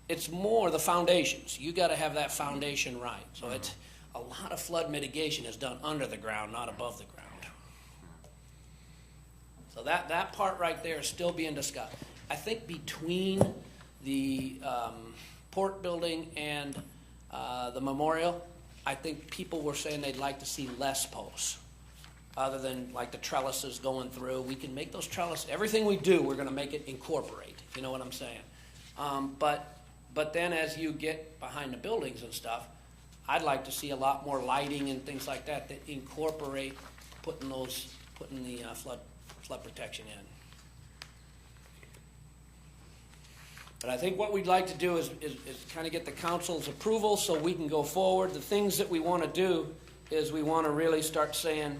It's more the foundations. You got to have that foundation right. So it's a lot of flood mitigation is done under the ground, not above the ground. So that part right there is still being discussed. I think between the port building and the memorial, I think people were saying they'd like to see less posts, other than like the trellises going through. We can make those trellises, everything we do, we're gonna make it incorporate, you know what I'm saying? But then as you get behind the buildings and stuff, I'd like to see a lot more lighting and things like that that incorporate putting the flood protection in. But I think what we'd like to do is kind of get the council's approval so we can go forward. The things that we want to do is we want to really start saying,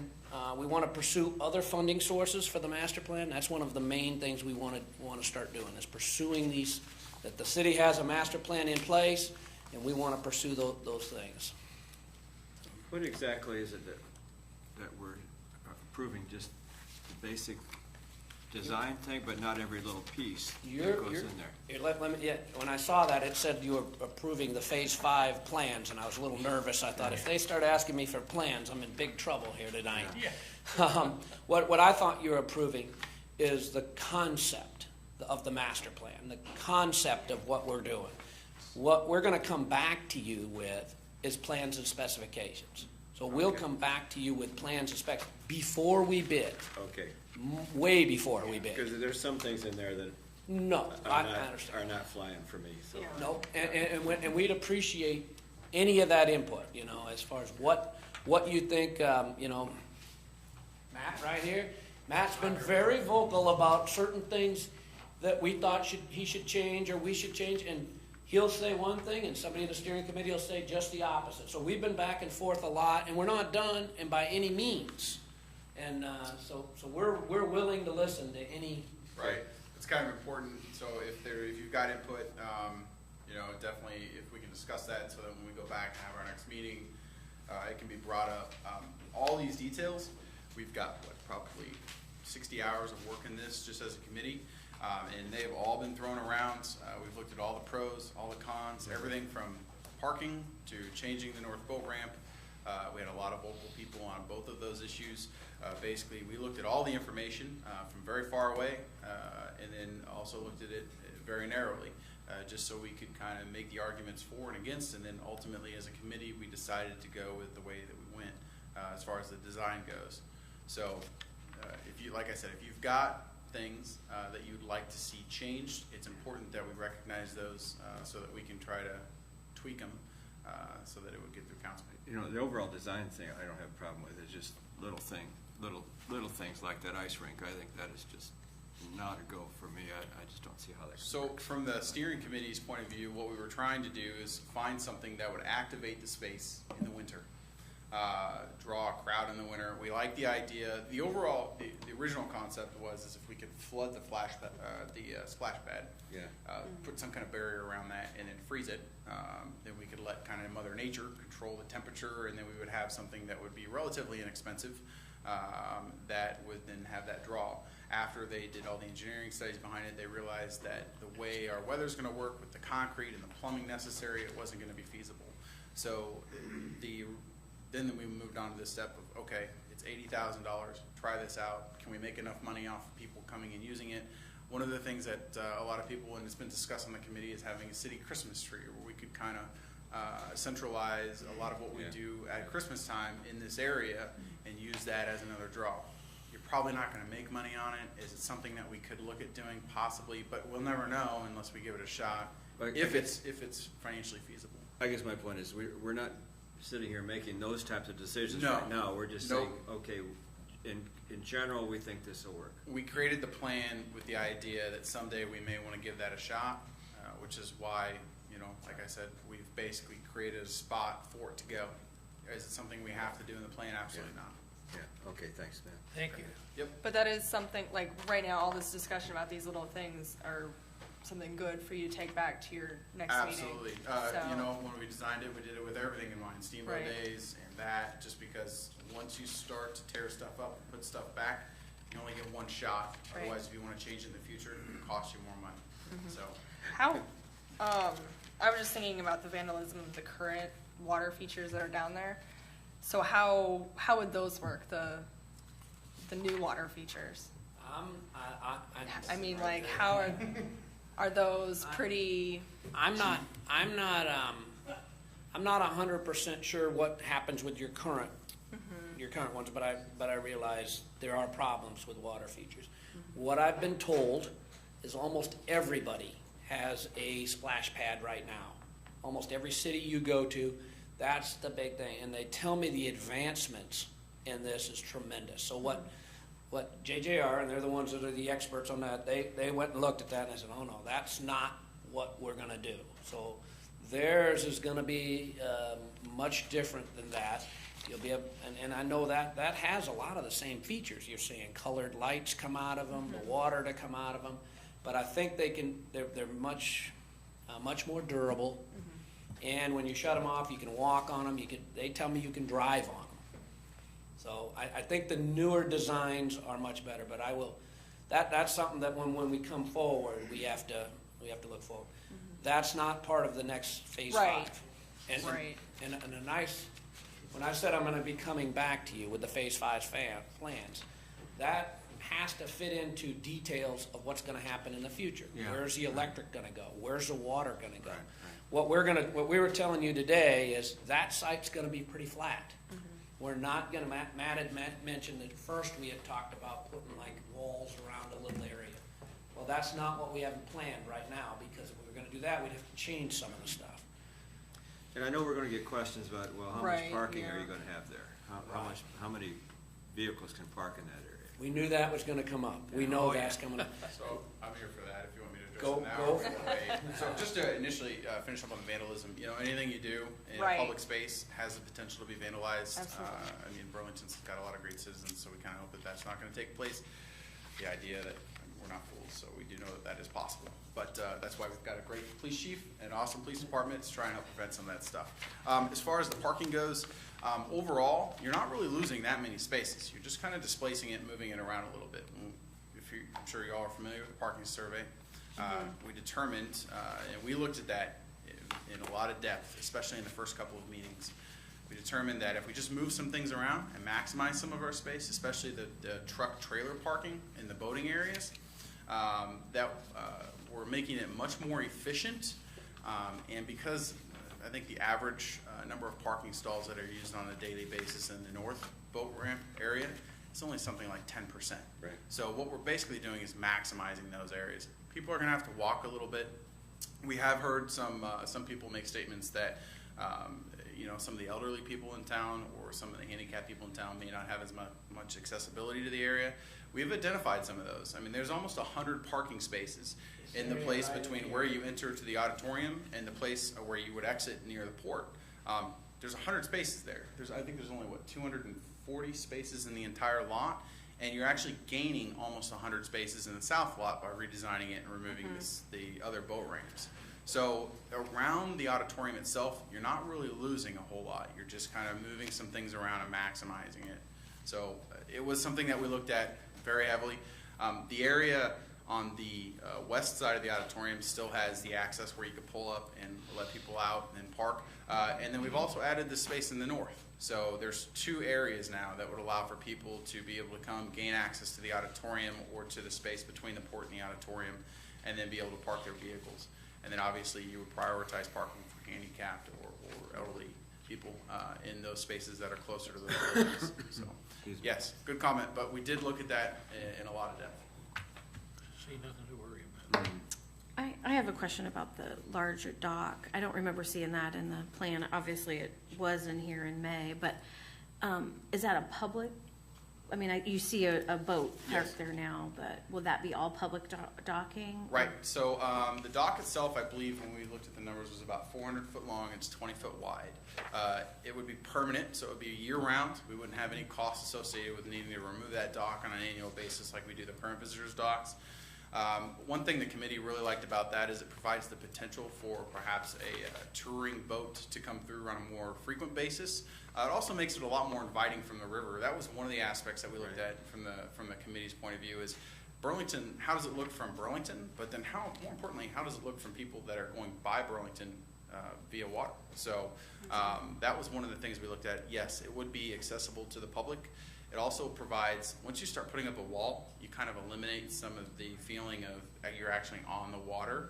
we want to pursue other funding sources for the master plan. That's one of the main things we want to start doing, is pursuing these, that the city has a master plan in place, and we want to pursue those things. What exactly is it that we're approving? Just the basic design thing, but not every little piece that goes in there? When I saw that, it said you were approving the Phase 5 plans, and I was a little nervous. I thought, if they start asking me for plans, I'm in big trouble here tonight. Yeah. What I thought you were approving is the concept of the master plan, the concept of what we're doing. What we're going to come back to you with is plans and specifications. So we'll come back to you with plans and specs before we bid, Okay. way before we bid. Because there's some things in there that No, I understand. are not flying for me, so. Yeah. No, and we'd appreciate any of that input, you know, as far as what you think, you know. Matt, right here, Matt's been very vocal about certain things that we thought he should change or we should change, and he'll say one thing and somebody in the steering committee will say just the opposite. So we've been back and forth a lot, and we're not done, and by any means. And so we're willing to listen to any. Right, it's kind of important. So if you've got input, you know, definitely if we can discuss that, so that when we go back and have our next meeting, it can be brought up. All these details, we've got probably 60 hours of work in this just as a committee. And they've all been thrown around. We've looked at all the pros, all the cons, everything from parking to changing the north boat ramp. We had a lot of vocal people on both of those issues. Basically, we looked at all the information from very far away, and then also looked at it very narrowly, just so we could kind of make the arguments for and against. And then ultimately, as a committee, we decided to go with the way that we went as far as the design goes. So, if you, like I said, if you've got things that you'd like to see changed, it's important that we recognize those so that we can try to tweak them so that it would get through council. You know, the overall design thing, I don't have a problem with. It's just little things like that ice rink. I think that is just not a go for me. I just don't see how that. So from the steering committee's point of view, what we were trying to do is find something that would activate the space in the winter. Draw a crowd in the winter. We like the idea. The overall, the original concept was is if we could flood the splash pad, put some kind of barrier around that, and then freeze it. Then we could let kind of Mother Nature control the temperature, and then we would have something that would be relatively inexpensive that would then have that draw. After they did all the engineering studies behind it, they realized that the way our weather's going to work with the concrete and the plumbing necessary, it wasn't going to be feasible. So then we moved on to this step of, okay, it's $80,000, try this out. Can we make enough money off of people coming and using it? One of the things that a lot of people, and it's been discussed on the committee, is having a city Christmas tree where we could kind of centralize a lot of what we do at Christmas time in this area and use that as another draw. You're probably not going to make money on it. Is it something that we could look at doing? Possibly, but we'll never know unless we give it a shot, if it's financially feasible. I guess my point is we're not sitting here making those types of decisions No. right now. We're just saying, okay, in general, we think this will work. We created the plan with the idea that someday we may want to give that a shot, which is why, you know, like I said, we've basically created a spot for it to go. Is it something we have to do in the plan? Absolutely not. Yeah, okay, thanks, man. Thank you. Yep. But that is something, like, right now, all this discussion about these little things are something good for you to take back to your next meeting. Absolutely. So- You know, when we designed it, we did it with everything in mind, steamboat Right. days and that, just because once you start to tear stuff up and put stuff back, you only get one shot. Right. Otherwise, if you want to change it in the future, it can cost you more money. So, How, I was just thinking about the vandalism of the current water features that are down there. So how would those work, the new water features? I mean, like, how are, Are those pretty? I'm not 100% sure what happens with your current ones, but I realize there are problems with water features. What I've been told is almost everybody has a splash pad right now. Almost every city you go to, that's the big thing. And they tell me the advancements in this is tremendous. So what JJR, and they're the ones that are the experts on that, they went and looked at that and they said, oh no, that's not what we're gonna do. So theirs is gonna be much different than that. You'll be able, and I know that has a lot of the same features. You're seeing colored lights come out of them, the water to come out of them, but I think they're much more durable. And when you shut them off, you can walk on them. They tell me you can drive on them. So I think the newer designs are much better. But I will. That's something that when we come forward, we have to look forward. That's not part of the next phase 5. And a nice. When I said I'm going to be coming back to you with the phase 5 plans, that has to fit into details of what's going to happen in the future. Yeah. Where's the electric going to go? Where's the water going to go? What we were telling you today is that site's going to be pretty flat. We're not going to. Matt had mentioned that first we had talked about putting like walls around a little area. Well, that's not what we have planned right now, because if we were going to do that, we'd have to change some of the stuff. And I know we're gonna get questions about, well, how much parking are you gonna have there? How many vehicles can park in that area? We knew that was going to come up. We know that's coming up. So I'm here for that if you want me to address Go- it now. go or for wait. So just to initially finish up on the vandalism, anything you do in a public space has the potential to be vandalized. Absolutely. Burlington's got a lot of great citizens, so we kind of hope that that's not going to take place. The idea that we're not fools, so we do know that is possible. But that's why we've got a great police chief and an awesome police department to try and help prevent some of that stuff. As far as the parking goes, overall, you're not really losing that many spaces. You're just kind of displacing it and moving it around a little bit. I'm sure you all are familiar with the parking survey. We determined, and we looked at that in a lot of depth, especially in the first couple of meetings. We determined that if we just move some things around and maximize some of our space, especially the truck trailer parking in the boating areas, that we're making it much more efficient. And because I think the average number of parking stalls that are used on a daily basis in the north boat ramp area, it's only something like 10%. Right. So what we're basically doing is maximizing those areas. People are going to have to walk a little bit. We have heard some people make statements that some of the elderly people in town or some of the handicapped people in town may not have as much accessibility to the area. We've identified some of those. I mean, there's almost 100 parking spaces in the place between where you enter to the auditorium and the place where you would exit near the port. There's 100 spaces there. I think there's only, 240 spaces in the entire lot, and you're actually gaining almost 100 spaces in the south lot by redesigning it and removing the other boat ramps. So around the auditorium itself, you're not really losing a whole lot. You're just kind of moving some things around and maximizing it. So it was something that we looked at very heavily. The area on the west side of the auditorium still has the access where you could pull up and let people out and park. And then we've also added the space in the north. So there's 2 areas now that would allow for people to be able to come gain access to the auditorium or to the space between the port and the auditorium, and then be able to park their vehicles. And then obviously you would prioritize parking for handicapped or elderly people in those spaces that are closer to those buildings. So, yes, good comment, but we did look at that in a lot of depth. See, nothing to worry about. I have a question about the larger dock. I don't remember seeing that in the plan. Obviously, it was in here in May, but is that a public? I mean, you see a boat parked there now, but will that be all public docking? Right. So the dock itself, I believe, when we looked at the numbers, was about 400 foot long. It's 20 foot wide. It would be permanent, so it would be year-round. We wouldn't have any costs associated with needing to remove that dock on an annual basis like we do the current visitors' docks. One thing the committee really liked about that is it provides the potential for perhaps a touring boat to come through on a more frequent basis. It also makes it a lot more inviting from the river. That was one of the aspects that we looked at from the committee's point of view is Burlington, how does it look from Burlington? But then more importantly, how does it look from people that are going by Burlington via water. So that was one of the things we looked at. Yes, it would be accessible to the public. It also provides, once you start putting up a wall, you kind of eliminate some of the feeling of you're actually on the water.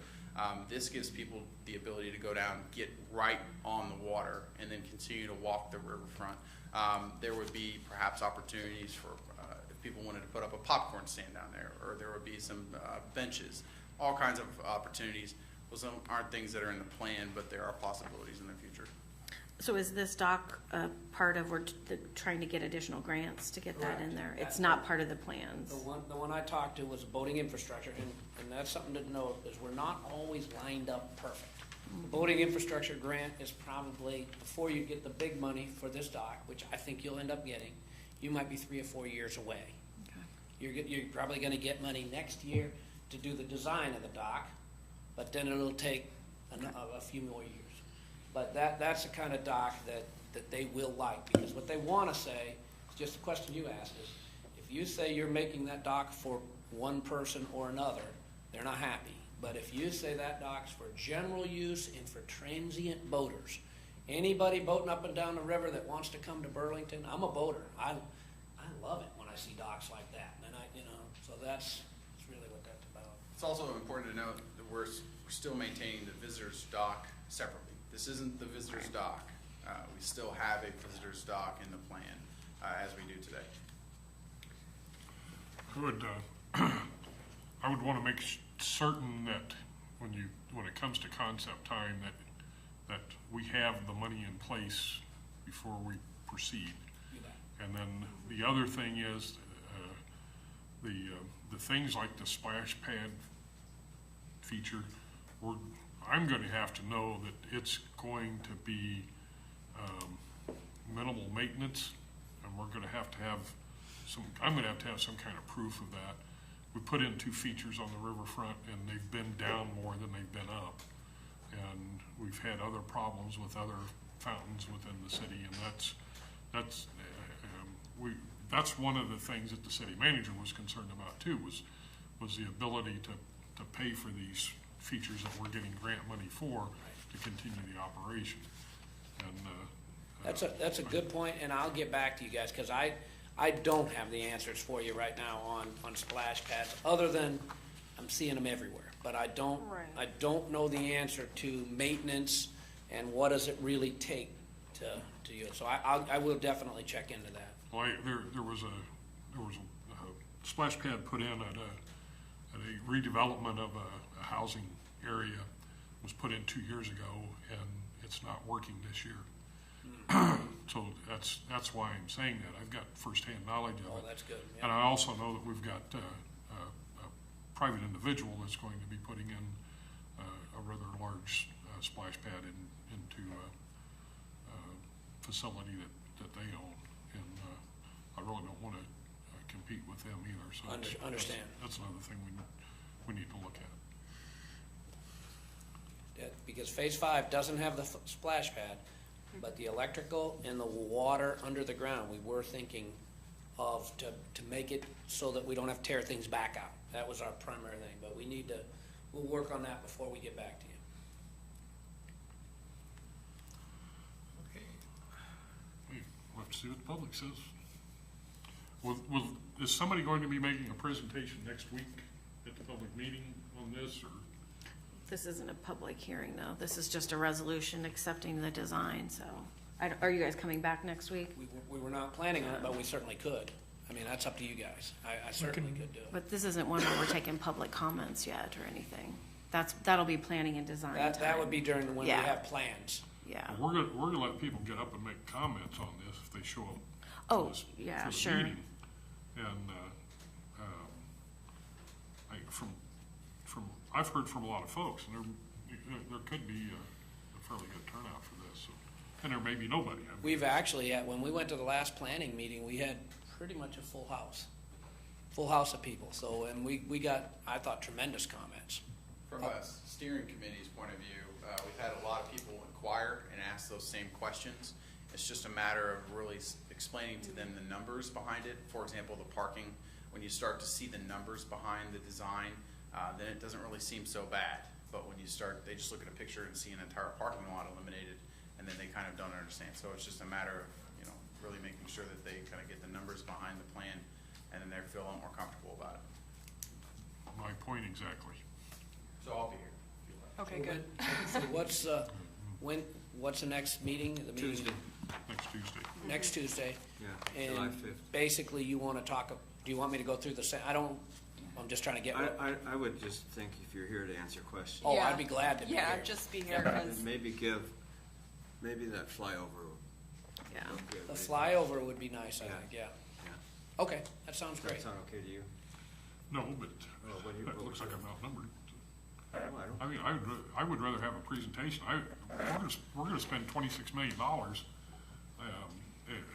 This gives people the ability to go down, get right on the water, and then continue to walk the riverfront. There would be perhaps opportunities for if people wanted to put up a popcorn stand down there, or there would be some benches, all kinds of opportunities. Those aren't things that are in the plan, but there are possibilities in the future. So is this dock part of, we're trying to get additional grants to get that in there? Correct. It's not part of the plans? The one I talked to was boating infrastructure, and that's something to note, is we're not always lined up perfect. The boating infrastructure grant is probably, before you get the big money for this dock, which I think you'll end up getting, you might be 3 or 4 years away. Okay. You're probably gonna get money next year to do the design of the dock, but then it'll take a few more years. But that's the kind of dock that they will like, because what they wanna say, just the question you asked is, if you say you're making that dock for one person or another, they're not happy. But if you say that dock's for general use and for transient boaters, anybody boating up and down the river that wants to come to Burlington, I'm a boater. I love it when I see docks like that, and so that's really what that's about. It's also important to note that we're still maintaining the visitors dock separately. This isn't the visitors dock. We still have a visitors dock in the plan as we do today. I would want to make certain that when it comes to concept time, that we have the money in place before we proceed. And then the other thing is the things like the splash pad feature. I'm going to have to know that it's going to be minimal maintenance, and we're going to have some. I'm going to have some kind of proof of that. We put in 2 features on the riverfront, and they've been down more than they've been up. And we've had other problems with other fountains within the city, and that's one of the things that the city manager was concerned about too, was the ability to pay for these features that we're getting grant money for to continue the operation. And That's a good point, and I'll get back to you guys, because I don't have the answers for you right now on splash pads, other than I'm seeing them everywhere. But I don't know the answer to maintenance and what does it really take to use. So I will definitely check into that. well, there was a splash pad put in at a redevelopment of a housing area, was put in 2 years ago, and it's not working this year. So that's why I'm saying that. I've got firsthand knowledge of it. Oh, that's good. Yeah. And I also know that we've got a private individual that's going to be putting in a rather large splash pad into a facility that they own. And I really don't want to compete with them either. So Understand. That's another thing we need to look at. Yeah, because Phase 5 doesn't have the splash pad, but the electrical and the water under the ground, we were thinking of to make it so that we don't have to tear things back out. That was our primary thing, but we'll work on that before we get back to you. Okay. We'll have to see what the public says. Is somebody going to be making a presentation next week at the public meeting on this, or? This isn't a public hearing, though. This is just a resolution accepting the design, so. Are you guys coming back next week? We were not planning on it, but we certainly could. I mean, that's up to you guys. I certainly could do it. But this isn't one where we're taking public comments yet or anything. That'll be planning and design That time. would be during when we Yeah. have plans. Yeah. We're gonna let people get up and make comments on this if they show up. Oh, to this- yeah, to the sure. meeting. And I've heard from a lot of folks, and there could be a fairly good turnout for this. So, and there may be nobody. I mean, We've actually had, when we went to the last planning meeting, we had pretty much a full house of people. So, and we got, I thought, tremendous comments. From a steering committee's point of view, we've had a lot of people inquire and ask those same questions. It's just a matter of really explaining to them the numbers behind it. For example, the parking, when you start to see the numbers behind the design, then it doesn't really seem so bad. but when you start, they just look at a picture and see an entire parking lot eliminated, and then they kind of don't understand. So it's just a matter of, really making sure that they kind of get the numbers behind the plan, and then they feel a lot more comfortable about it. My point exactly. So I'll be here if you like. Okay, good. So what's the next meeting? The meeting Tuesday. Next Tuesday. Next Tuesday. Yeah, July And 5th. basically, you want to talk, do you want me to go through the, I'm just trying to get, I would just think if you're here to answer questions. oh, Yeah. I'd be glad to be here. Yeah, just be here, And because, maybe that flyover. Yeah. The flyover would be nice, I Yeah. think, yeah. Yeah. Okay, that sounds Does that great. sound okay to you? No, but Well, what do you- that looks like I'm outnumbered. No, I don't. I mean, I would rather have a presentation. We're gonna spend $26 million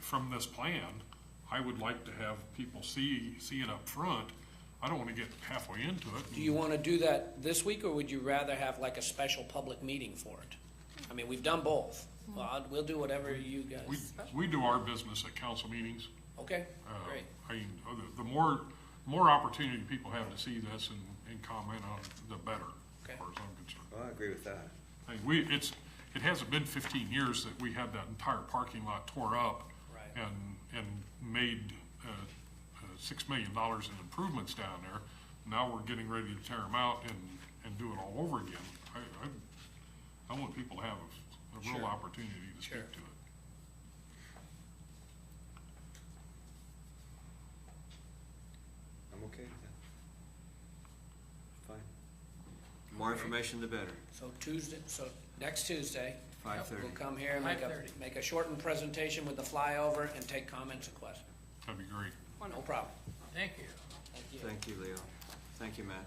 from this plan. I would like to have people see it up front. I don't wanna get halfway into it. Do you want to do that this week, or would you rather have like a special public meeting for it? I mean, we've done both. Well, we'll do whatever you guys, We do our business at council meetings. okay, great. I mean, the more opportunity people have to see this and comment on it, the better, Okay. as far as I'm concerned. Well, I agree with that. I mean, it hasn't been 15 years that we had that entire parking lot tore up Right. and made $6 million in improvements down there. Now we're getting ready to tear them out and do it all over again. I want people to have a real Sure. opportunity to Sure. speak to it. I'm okay with that. Fine. More information, the better. So next Tuesday, 5:30. we'll come here and 5:30. make a shortened presentation with the flyover and take comments and questions. That'd be great. No problem. Thank you. Thank you. Thank you, Leo. Thank you, Matt.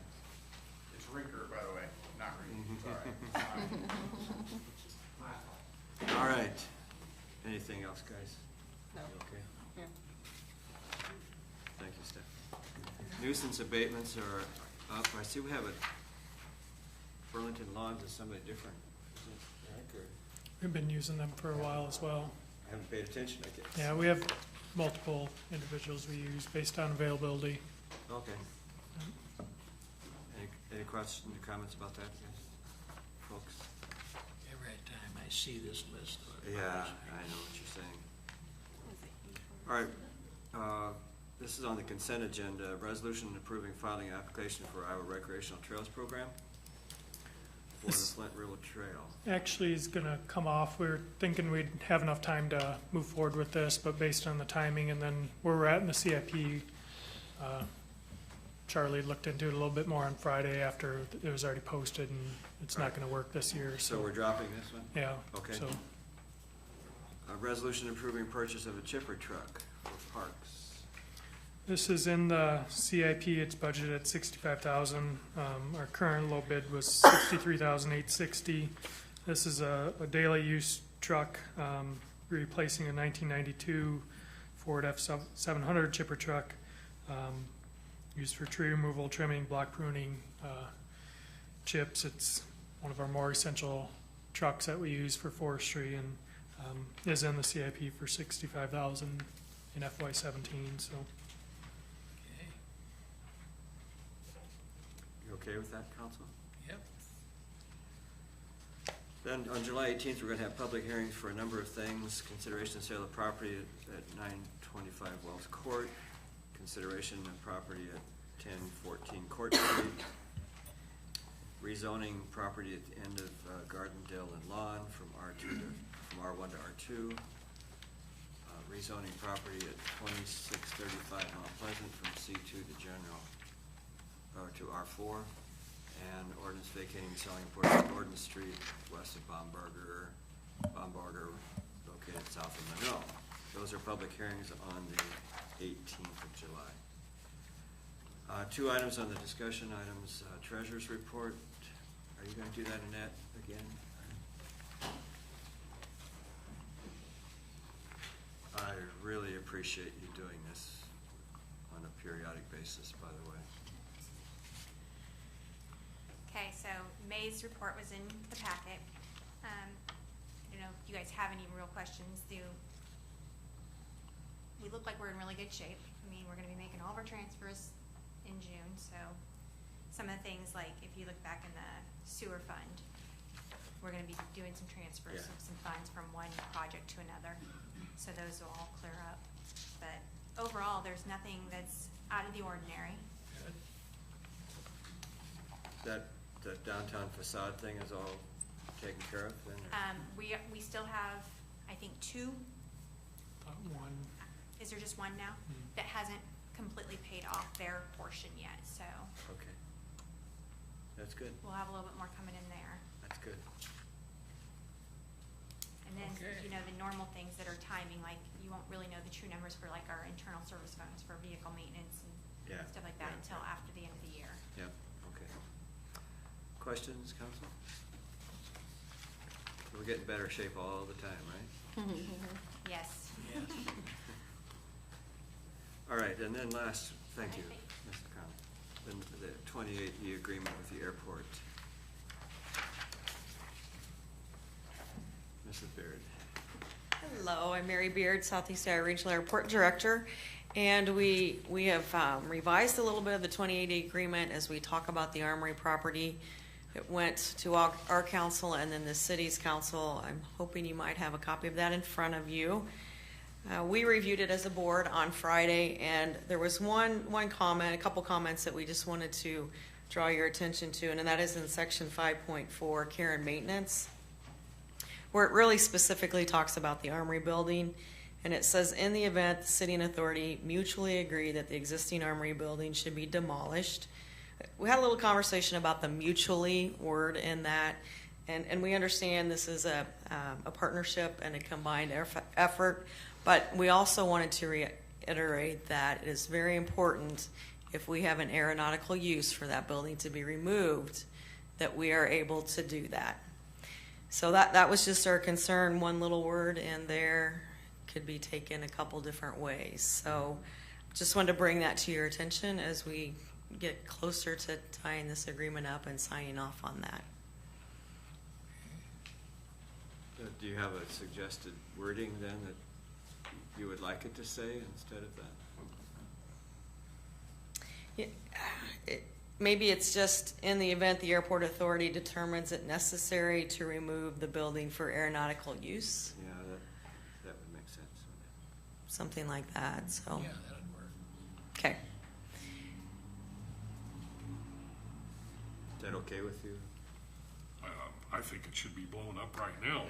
It's Rinker, by the way, not Rinker. Sorry. All right. Anything else, guys? no, You okay? yeah. Thank you, Steph. Nuisance abatements are up. I see we have a Burlington Lawns is somebody different. Is it Eric, or We've been using them for a while as well. I haven't paid attention, I guess. Yeah, we have multiple individuals we use based on availability. Okay. Any questions or comments about that, guys? Folks? Every time I see this list. Yeah, I know what you're saying. All right, this is on the consent agenda, resolution approving filing application for Iowa Recreational Trails Program for the Flint River Trail. Actually, is gonna come off. We were thinking we'd have enough time to move forward with this, but based on the timing and then where we're at in the CIP, Charlie looked into it a little bit more on Friday after it was already posted, and it's not gonna work this year, So so, we're dropping this one? yeah. Okay. So, A resolution approving purchase of a chipper truck for parks. this is in the CIP, it's budgeted at 65,000. Our current low bid was 63,860. This is a daily use truck, replacing a 1992 Ford F700 chipper truck, used for tree removal, trimming, block pruning, chips. It's one of our more essential trucks that we use for forestry, and is in the CIP for 65,000 in FY17, so. Okay, You okay with that, council? yep. Then on July 18th, we're going to have public hearings for a number of things. Consideration of sale of property at 925 Wells Court. Consideration of property at 1014 Court Street. Rezoning property at the end of Gardendale and Lawn from R1 to R2. Rezoning property at 2635 Mount Pleasant from C2 to general, to R4. And ordinance vacating and selling a portion of Gordon Street west of Baumberger located south of Monroe. Those are public hearings on the 18th of July. Two items on the discussion items, treasurer's report. Are you gonna do that, Annette, again? I really appreciate you doing this on a periodic basis, by the way. Okay, so May's report was in the packet. I don't know if you guys have any real questions. We look like we're in really good shape. I mean, we're gonna be making all of our transfers in June, so some of the things, like if you look back in the sewer fund, we're gonna be doing some transfers Yeah. of some funds from one project to another. So those will all clear up. But overall, there's nothing that's out of the ordinary. That downtown facade thing is all taken care of then? or- We still have, I think, two, One, is there just one now? That hasn't completely paid off their portion yet, so Okay. That's good. we'll have a little bit more coming in there. That's good. And then, Okay. you know, the normal things that are timing, like you won't really know the true numbers for like our internal service funds for vehicle maintenance Yeah. and stuff like that Yeah. until after the end of the year. Yep, okay. Questions, council? We're getting better shape all the time, right? Yes. All right, and then last, thank you, Mr. Conley. Then the 28E agreement with the airport. Mrs. Beard. Hello, I'm Mary Beard, Southeast Iowa Regional Airport Director, and we have revised a little bit of the 2080 agreement as we talk about the Armory property. It went to our council and then the city's council. I'm hoping you might have a copy of that in front of you. We reviewed it as a board on Friday, and there was one comment, a couple comments that we just wanted to draw your attention to, and that is in section 5.4, care and maintenance, where it really specifically talks about the Armory building. And it says, in the event the city and authority mutually agree that the existing Armory building should be demolished. We had a little conversation about the mutually word in that, and we understand this is a partnership and a combined effort, but we also wanted to reiterate that it is very important, if we have an aeronautical use for that building to be removed, that we are able to do that. So that was just our concern. One little word in there could be taken a couple different ways. So just wanted to bring that to your attention as we get closer to tying this agreement up and signing off on that. Do you have a suggested wording then that you would like it to say instead of that? Yeah, maybe it's just in the event the airport authority determines it necessary to remove the building for aeronautical use, Yeah, that would make sense. something like that. So, Yeah, that'd work. okay. Is that okay with you? I think it should be blown up right now.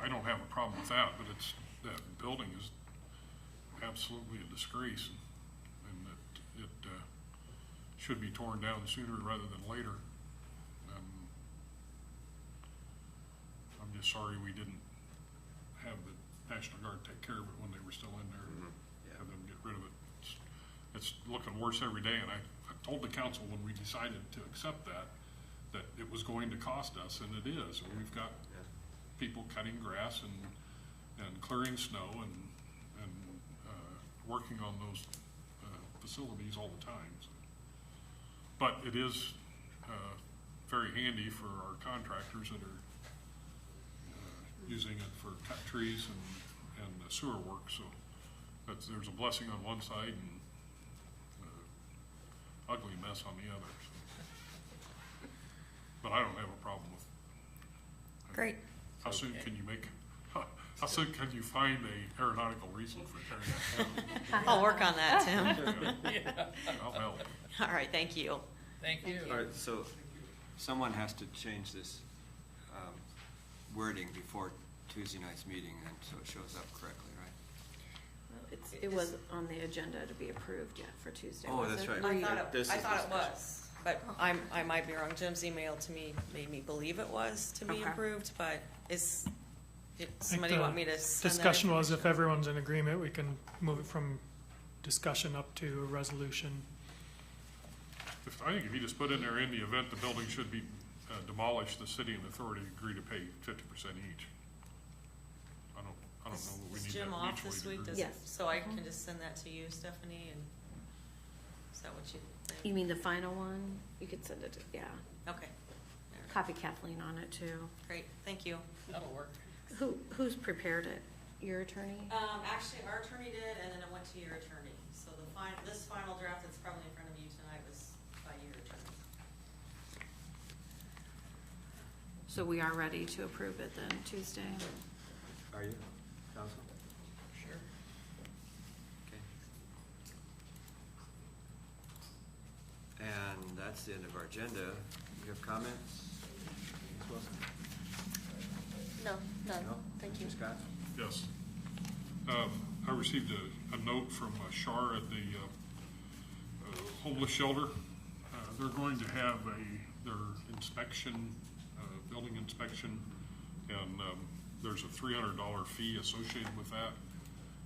I don't have a problem with that, but that building is absolutely a disgrace, and that it should be torn down sooner rather than later. I'm just sorry we didn't have the National Guard take care of it when they were still in there, and have them get rid of it. It's looking worse every day, and I told the council when we decided to accept that it was going to cost us, and it is. We've got people cutting grass and clearing snow and working on those facilities all the time. So. But it is very handy for our contractors that are using it for cut trees and sewer work. So there's a blessing on one side and ugly mess on the other. So. But I don't have a problem with. Great. How soon can you make? How soon can you find a aeronautical reason for tearing that down? I'll work on that, Tim. I'll help. All right, thank you. Thank you. All right, so someone has to change this wording before Tuesday night's meeting, and so it shows up correctly, right? It was on the agenda to be approved yet for Tuesday. Oh, was that's it? right. I thought This it is was, discussion. but I might be wrong. Jim's email to me made me believe it was to be Okay. approved, but is I think somebody the want me to send that discussion was if information? everyone's in agreement, we can move it from discussion up to a resolution. I think if you just put in there, in the event the building should be demolished, the city and authority agree to pay 50% each. I don't know what we Is need Jim that off mutually this to week? agree. Does Yes. so I can just send that to you, Stephanie, and is that what you think? You mean the final one? You could send it to, yeah. Okay, Copy Kathleen on it too. great, thank you. That'll work. Who's prepared it? your attorney? Actually, our attorney did, and then it went to your attorney. So this final draft that's probably in front of you tonight was by your attorney. So we are ready to approve it then Tuesday? Are you, council? Sure. Okay. And that's the end of our agenda. You have comments? Ms. Wilson? No, none. No? Thank you. Mr. Scott? Yes. I received a note from Shar at the homeless shelter. They're going to have their inspection, building inspection, and there's a $300 fee associated with that.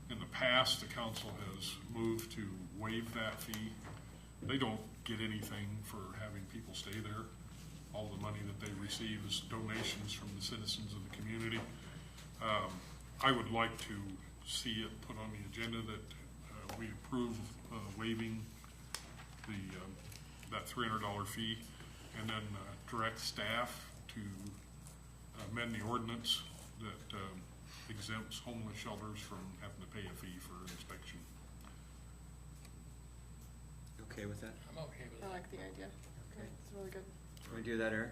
In the past, the council has moved to waive that fee. They don't get anything for having people stay there. All the money that they receive is donations from the citizens of the community. I would like to see it put on the agenda that we approve waiving that $300 fee, and then direct staff to amend the ordinance that exempts homeless shelters from having to pay a fee for inspection. Okay with that? I'm okay with I that. like the idea. Okay. It's really good. Can we do that, Eric?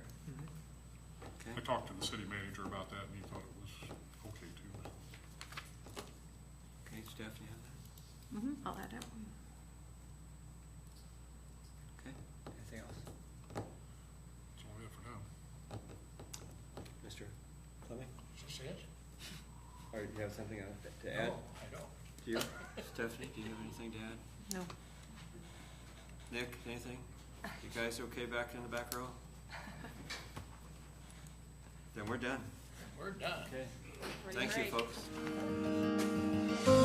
I Okay. talked to the city manager about that, and he thought it was okay too. Okay, Stephanie, have that? Mm-hmm, I'll add it. Okay. Anything else? That's all we have for now. Mr. Fleming? Is this it? Or do you have something to add? No, I don't. Do you? Stephanie, do you have anything to add? No. Nick, anything? You guys okay back in the back row? Then we're done. We're done. Okay. Ready, Thank you, right? folks.